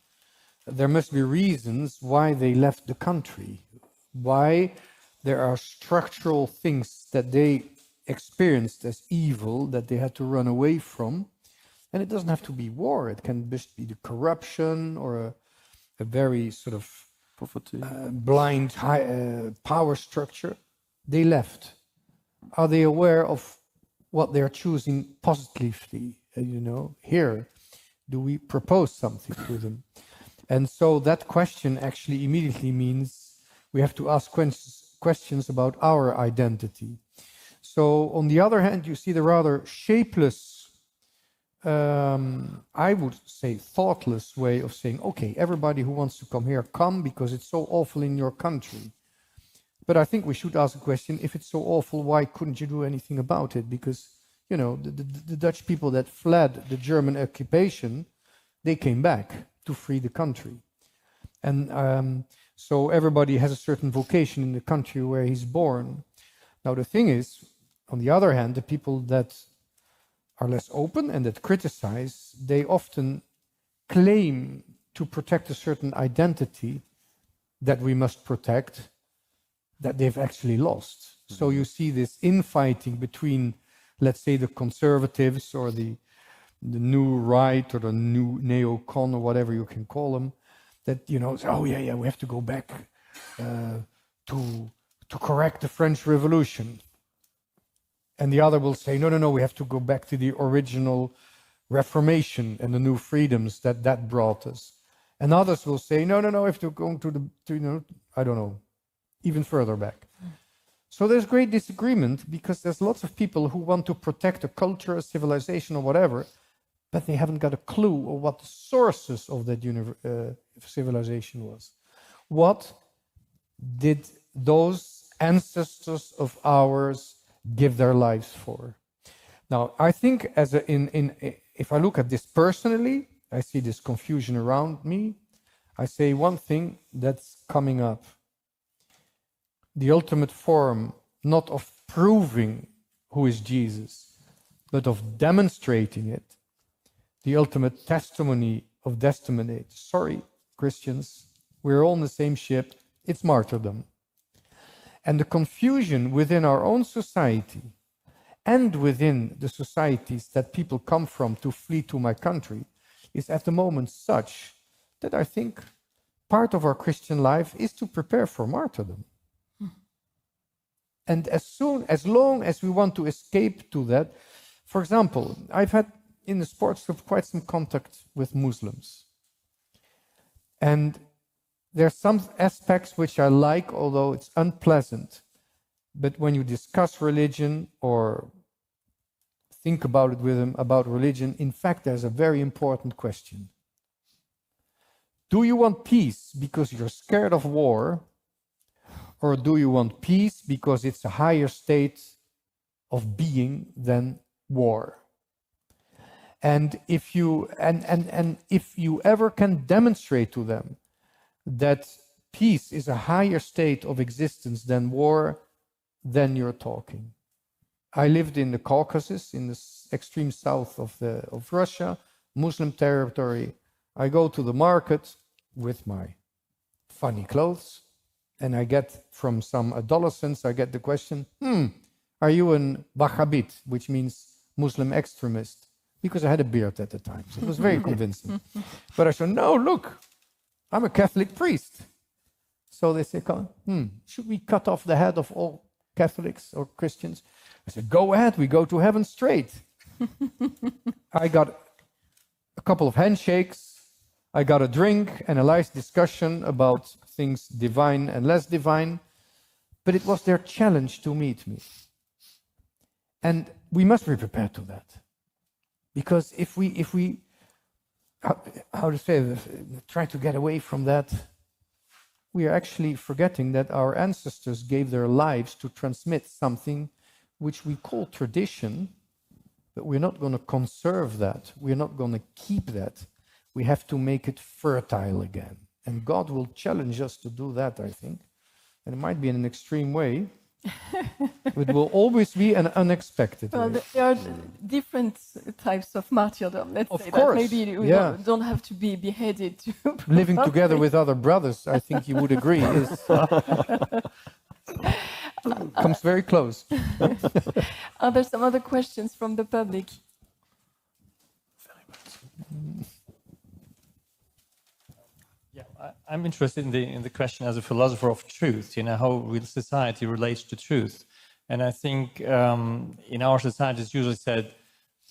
Speaker 5: There must be reasons why they left the country, why there are structural things that they experienced as evil that they had to run away from. And it doesn't have to be war, it can just be the corruption or a very sort of blind power structure. They left. Are they aware of what they're choosing positively? Here, do we propose something to them? And so that question actually immediately means we have to ask questions about our identity. So on the other hand, you see the rather shapeless, I would say thoughtless way of saying, okay, everybody who wants to come here, come, because it's so awful in your country. But I think we should ask a question, if it's so awful, why couldn't you do anything about it? Because, the Dutch people that fled the German occupation, they came back to free the country. And so everybody has a certain vocation in the country where he's born. Now the thing is, on the other hand, the people that are less open and that criticize, they often claim to protect a certain identity that we must protect, that they've actually lost. So you see this infighting between, let's say, the conservatives or the new right or the new neocon or whatever you can call them, that, you know, oh yeah, we have to go back to correct the French Revolution. And the other will say, no, we have to go back to the original Reformation and the new freedoms that brought us. And others will say, no, we have to go I don't know, even further back. So there's great disagreement because there's lots of people who want to protect a culture, a civilization or whatever, but they haven't got a clue of what the sources of that civilization was. What did those ancestors of ours give their lives for? Now, I think if I look at this personally, I see this confusion around me. I say one thing that's coming up. The ultimate form, not of proving who is Jesus, but of demonstrating it. The ultimate testimony of disseminate. Sorry, Christians, we're all in the same ship. It's martyrdom. And the confusion within our own society and within the societies that people come from to flee to my country is at the moment such that I think part of our Christian life is to prepare for martyrdom. And as long as we want to escape to that, for example, I've had in the sports group quite some contact with Muslims. And there are some aspects which I like, although it's unpleasant. But when you discuss religion or think about it with them about religion, in fact, there's a very important question. Do you want peace because you're scared of war? Or do you want peace because it's a higher state of being than war? And if you ever can demonstrate to them that peace is a higher state of existence than war, then you're talking. I lived in the Caucasus, in the extreme south of Russia, Muslim territory. I go to the market with my funny clothes, and I get from some adolescents, I get the question, are you an Wahhabite, which means Muslim extremist? Because I had a beard at the time, so it was very convincing. But I said, no, look, I'm a Catholic priest. So they say, should we cut off the head of all Catholics or Christians? I said, go ahead, we go to heaven straight. I got a couple of handshakes, I got a drink and a nice discussion about things divine and less divine, but it was their challenge to meet me. And we must be prepared to that. Because if we try to get away from that, we are actually forgetting that our ancestors gave their lives to transmit something which we call tradition, but we're not going to conserve that. We're not going to keep that. We have to make it fertile again. And God will challenge us to do that, I think. And it might be in an extreme way. It will always be an unexpected way.
Speaker 1: Well, there are different types of martyrdom, let's say
Speaker 5: course.
Speaker 1: that. Maybe we don't have to be beheaded.
Speaker 5: Living together with other brothers, I think you would agree, comes very close.
Speaker 1: Are there some other questions from the public?
Speaker 9: I'm interested in the question as a philosopher of truth, how real society relates to truth. And I think in our society it's usually said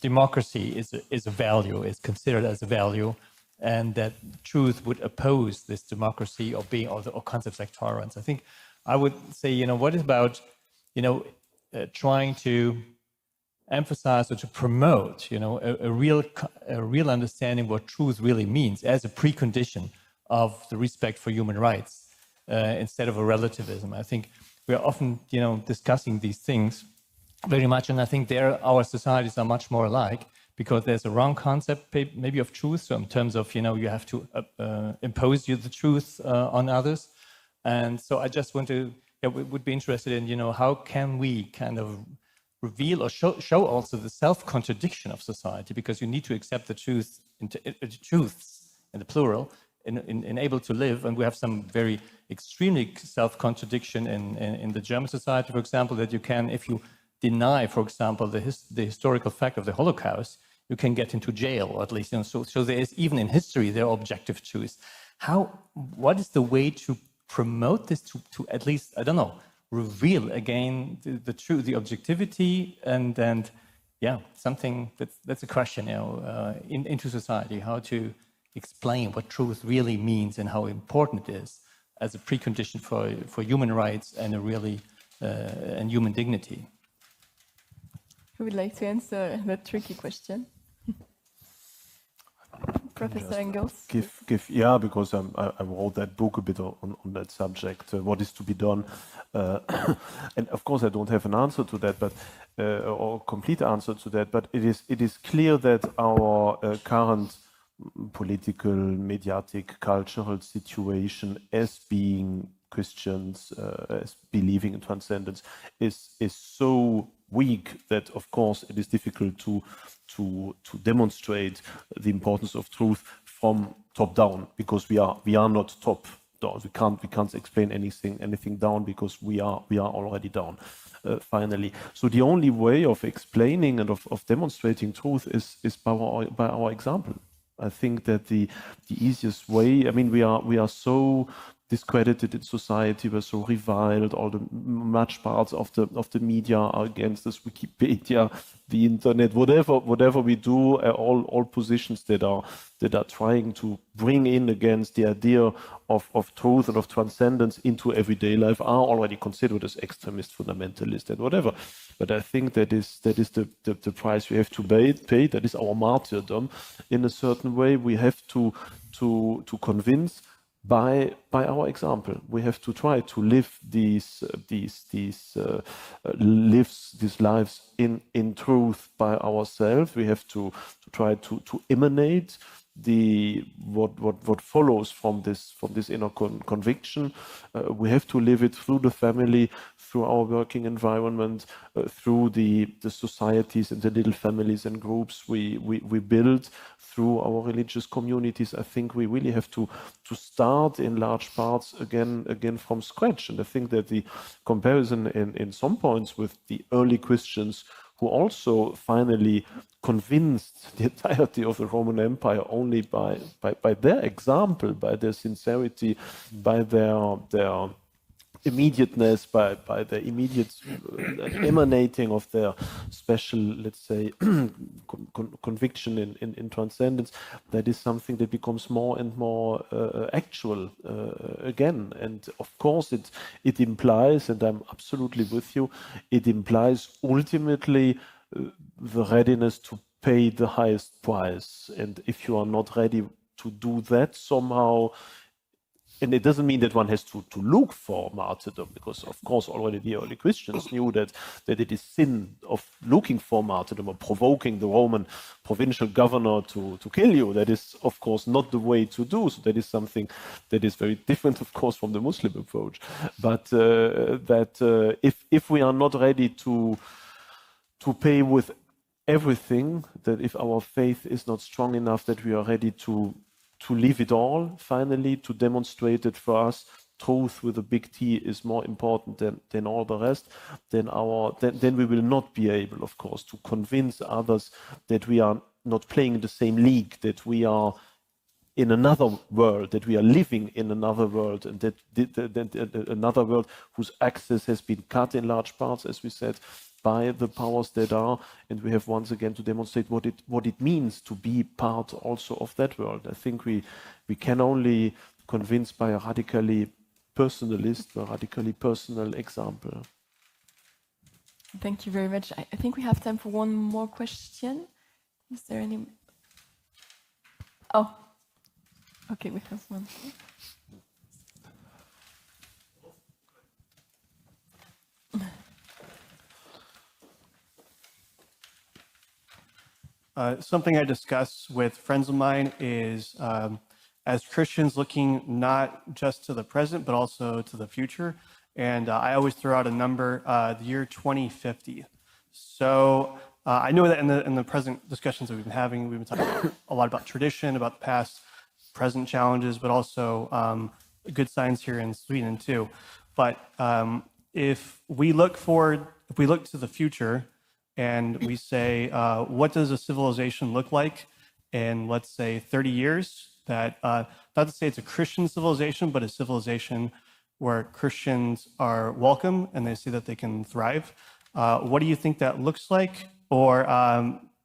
Speaker 9: democracy is a value, is considered as a value, and that truth would oppose this democracy or concepts like tolerance. I think I would say, what is about, trying to emphasize or to promote, a real understanding what truth really means as a precondition of the respect for human rights instead of a relativism. I think we are often, discussing these things very much, and I think our societies are much more alike because there's a wrong concept maybe of truth. So in terms of, you have to impose the truth on others, and so I just want to, would be interested in, how can we kind of reveal or show also the self-contradiction of society, because you need to accept the truths in the plural in able to live. And we have some very extremely self-contradiction in the German society, for example, that you can, if you deny, for example, the historical fact of the Holocaust, you can get into jail, or at least, you know, so there is, even in history, there are objective truths. What is the way to promote this, to at least, I don't know, reveal again the truth, the objectivity, and yeah, something that's a question, you know, into society, how to explain what truth really means and how important it is as a precondition for human rights and a really and human dignity.
Speaker 1: Who would like to answer that tricky question? Professor Engels.
Speaker 6: Yeah, because I wrote that book a bit on that subject, what is to be done. And of course I don't have an answer to that, but or complete answer to that, but it is clear that our current political, mediatic, cultural situation as being Christians, as believing in transcendence, is so weak that of course it is difficult to demonstrate the importance of truth from top down, because we are not top down. We can't explain anything down, because we are already down. Finally, so the only way of explaining and of demonstrating truth is by our example. I think that the easiest way, I mean, we are so discredited in society, we're so reviled, all the much parts of the media are against us, Wikipedia, the internet, whatever we do, all positions that are trying to bring in against the idea of truth and of transcendence into everyday life are already considered as extremist, fundamentalist, and whatever. But I think that is the price we have to pay. That is our martyrdom. In a certain way, we have to convince by our example. We have to try to live these lives in truth by ourselves. We have to try to emanate what follows from this inner conviction. We have to live it through the family, through our working environment, through the societies and the little families and groups we build, through our religious communities. I think we really have to start in large parts again from scratch. And I think that the comparison in some points with the early Christians, who also finally convinced the entirety of the Roman Empire only by their example, by their sincerity, by their immediateness, by the immediate emanating of their special, let's say, conviction in transcendence. That is something that becomes more and more actual again. And of course it implies, and I'm absolutely with you, it implies ultimately the readiness to pay the highest price. And if you are not ready to do that somehow, and it doesn't mean that one has to look for martyrdom, because of course already the early Christians knew that it is sin of looking for martyrdom or provoking the Roman provincial governor to kill you. That is of course not the way to do. So that is something that is very different, of course, from the Muslim approach. But if we are not ready to pay with everything, that if our faith is not strong enough that we are ready to leave it all, finally, to demonstrate that for us truth with a big T is more important than all the rest, then we will not be able, of course, to convince others that we are not playing in the same league, that we are in another world, that we are living in another world, and that another world whose access has been cut in large parts, as we said, by the powers that are, and we have once again to demonstrate what it means to be part also of that world. I think we can only convince by a radically personalist, a radically personal example.
Speaker 1: Thank you very much. I think we have time for one more question. Is there any? Oh, okay, we have one.
Speaker 10: Something I discuss with friends of mine is, as Christians, looking not just to the present, but also to the future. And I always throw out a number, the year 2050. So I know that in the present discussions that we've been having, we've been talking a lot about tradition, about the past, present challenges, but also good signs here in Sweden too. But if we look to the future and we say, what does a civilization look like in, let's say, 30 years? That not to say it's a Christian civilization, but a civilization where Christians are welcome and they see that they can thrive. What do you think that looks like? Or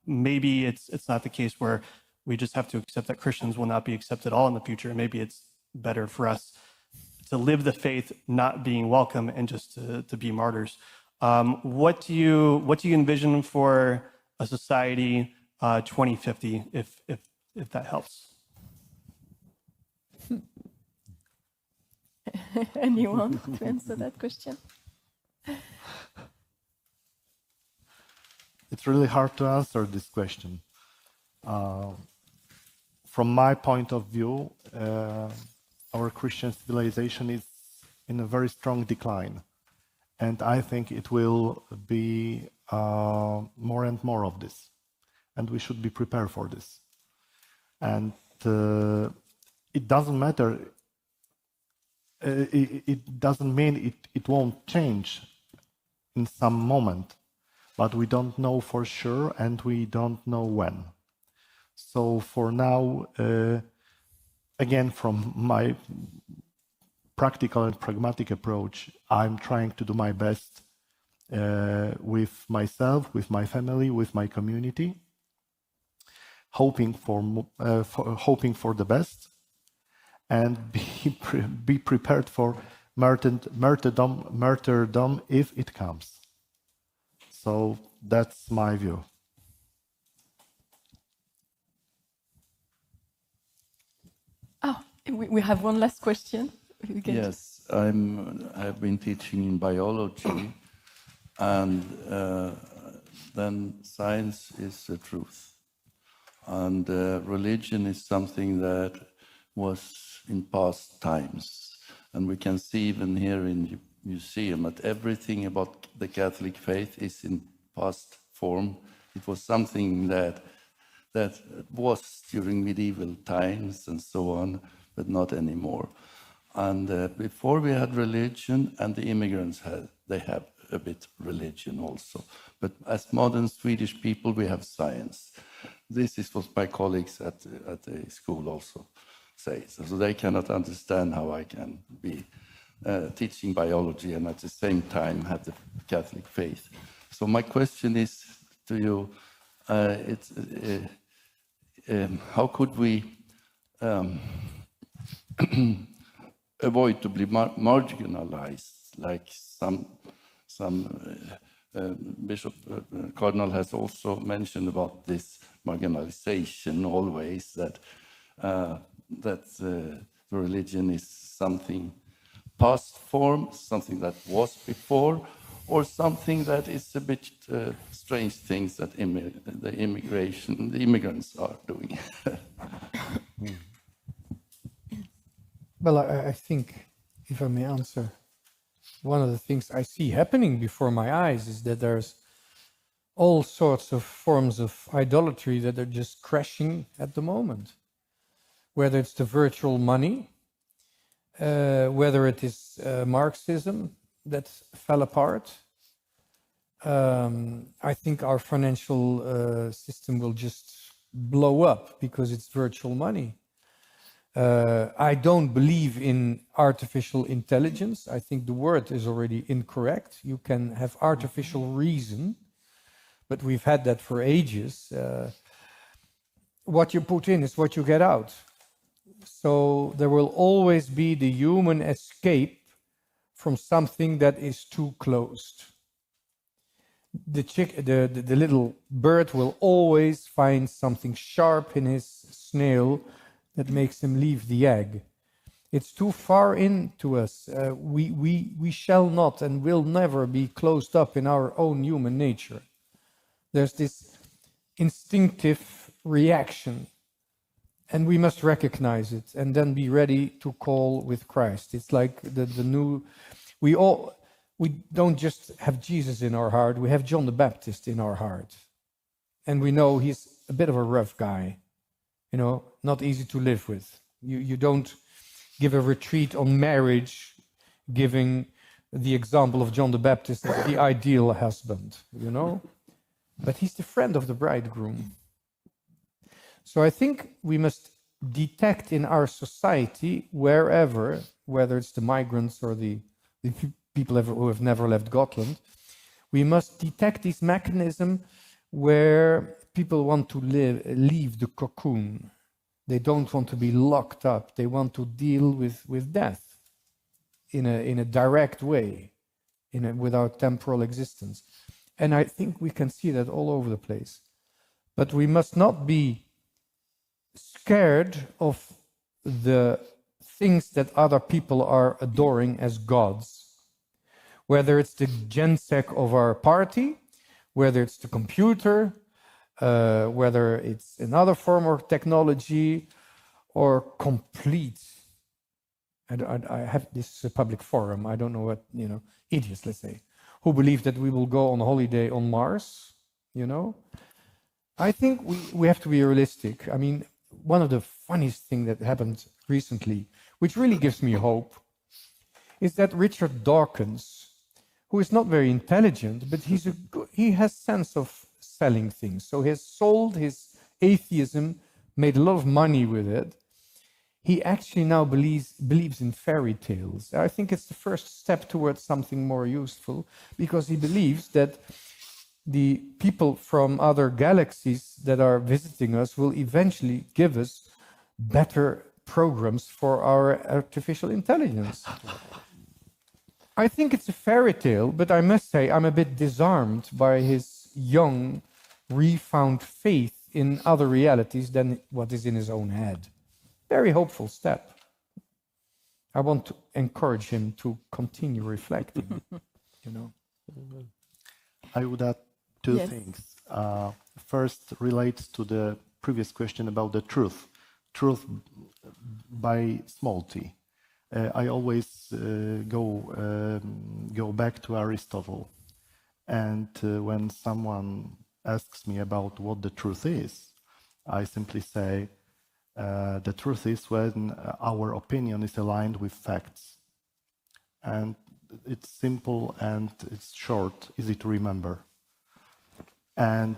Speaker 10: maybe it's not the case where we just have to accept that Christians will not be accepted at all in the future. Maybe it's better for us to live the faith not being welcome and just to be martyrs. What do you envision for a society 2050, if that helps?
Speaker 1: Anyone to answer that question?
Speaker 4: It's really hard to answer this question. From my point of view, our Christian civilization is in a very strong decline. And I think it will be more and more of this. And we should be prepared for this. And it doesn't matter. It doesn't mean it won't change in some moment. But we don't know for sure, and we don't know when. So for now, again, from my practical and pragmatic approach, I'm trying to do my best with myself, with my family, with my community, hoping for the best, and be prepared for martyrdom if it comes. So that's my view.
Speaker 1: Oh, we have one last question.
Speaker 11: Yes, I've been teaching in biology, and then science is the truth, and religion is something that was in past times, and we can see even here in the museum that everything about the Catholic faith is in past form. It was something that was during medieval times and so on, but not anymore. And before we had religion, and the immigrants they have a bit religion also. But as modern Swedish people, we have science. This is what my colleagues at the school also say. So they cannot understand how I can be teaching biology and at the same time have the Catholic faith. So my question is to you, how could we avoid to be marginalized, like some Bishop Cardinal has also mentioned about this marginalization always, that the religion is something past form, something that was before, or something that is a bit strange things that the immigrants are doing.
Speaker 5: Well, I think, if I may answer, one of the things I see happening before my eyes is that there's all sorts of forms of idolatry that are just crashing at the moment. Whether it's the virtual money, whether it is Marxism that fell apart. I think our financial system will just blow up because it's virtual money. I don't believe in artificial intelligence. I think the word is already incorrect. You can have artificial reason, but we've had that for ages. What you put in is what you get out. So there will always be the human escape from something that is too closed. The little bird will always find something sharp in his snail that makes him leave the egg. It's too far into us. We shall not and will never be closed up in our own human nature. There's this instinctive reaction, and we must recognize it and then be ready to call with Christ. It's like the new, we don't just have Jesus in our heart, we have John the Baptist in our heart. And we know he's a bit of a rough guy, you know, not easy to live with. You don't give a retreat on marriage giving the example of John the Baptist as the ideal husband, you know? But he's the friend of the bridegroom. So I think we must detect in our society, wherever, whether it's the migrants or the people who have never left Gotland, we must detect this mechanism where people want to leave the cocoon. They don't want to be locked up. They want to deal with death in a direct way, with our temporal existence. And I think we can see that all over the place. But we must not be scared of the things that other people are adoring as gods. Whether it's the gensec of our party, whether it's the computer, whether it's another form of technology, or complete. I have this public forum, I don't know what, you know, idiots, let's say, who believe that we will go on holiday on Mars, you know. I think we have to be realistic. I mean, one of the funniest things that happened recently, which really gives me hope, is that Richard Dawkins, who is not very intelligent, but he has sense of selling things. So he has sold his atheism, made a lot of money with it. He actually now believes in fairy tales. I think it's the first step towards something more useful, because he believes that the people from other galaxies that are visiting us will eventually give us better programs for our artificial intelligence. I think it's a fairy tale, but I must say I'm a bit disarmed by his young, refound faith in other realities than what is in his own head. Very hopeful step. I want to encourage him to continue reflecting, you know.
Speaker 4: I would add two
Speaker 1: Yes.
Speaker 4: things. First relates to the previous question about the truth. Truth by small t. I always go back to Aristotle. And when someone asks me about what the truth is, I simply say, the truth is when our opinion is aligned with facts. And it's simple and it's short, easy to remember. And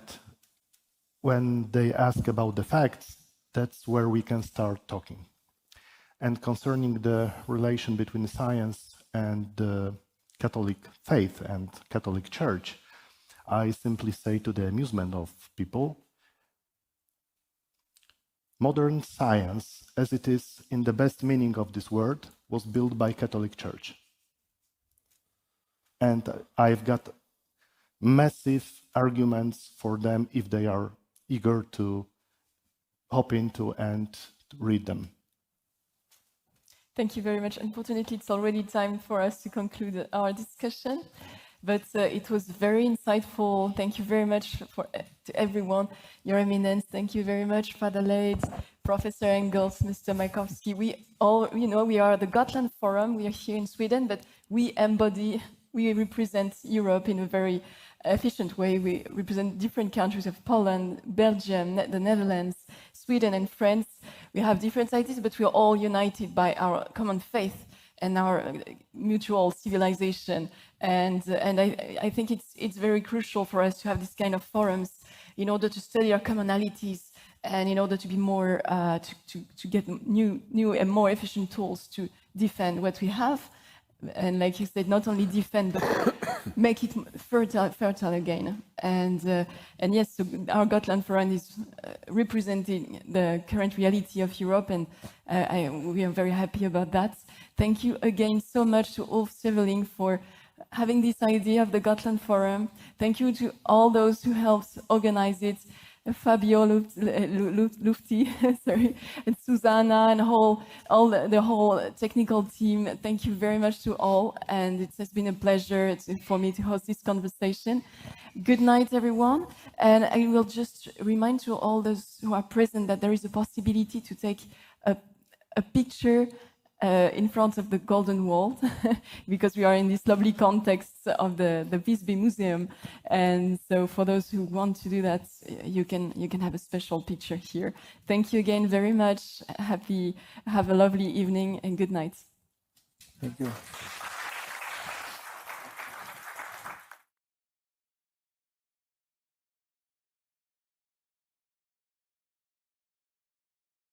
Speaker 4: when they ask about the facts, that's where we can start talking. And concerning the relation between science and the Catholic faith and Catholic Church, I simply say, to the amusement of people, modern science, as it is in the best meaning of this word, was built by Catholic Church. And I've got massive arguments for them if they are eager to hop into and read them.
Speaker 1: Thank you very much. Unfortunately, it's already time for us to conclude our discussion, but it was very insightful. Thank you very much to everyone. Your Eminence, thank you very much, Father Leyds, Professor Engels, Mr. Malkowski. We all, you know, we are the Gotland Forum. We are here in Sweden, but we represent Europe in a very efficient way. We represent different countries of Poland, Belgium, the Netherlands, Sweden, and France. We have different ideas, but we are all united by our common faith and our mutual civilization. And I think it's very crucial for us to have this kind of forums in order to study our commonalities and in order to be more to get new and more efficient tools to defend what we have. And like you said, not only defend, but make it fertile again. And yes, so our Gotland Forum is representing the current reality of Europe, and we are very happy about that. Thank you again so much to Ulf Seveling for having this idea of the Gotland Forum. Thank you to all those who helped organize it. Fabio Lufti, sorry, and Susanna, and the whole technical team. Thank you very much to all, and it has been a pleasure for me to host this conversation. Good night, everyone, and I will just remind to all those who are present that there is a possibility to take a picture in front of the Golden Wall, because we are in this lovely context of the Visby Museum. And so for those who want to do that, you can have a special picture here. Thank you again very much. Have a lovely evening and good night.
Speaker 2: Thank you.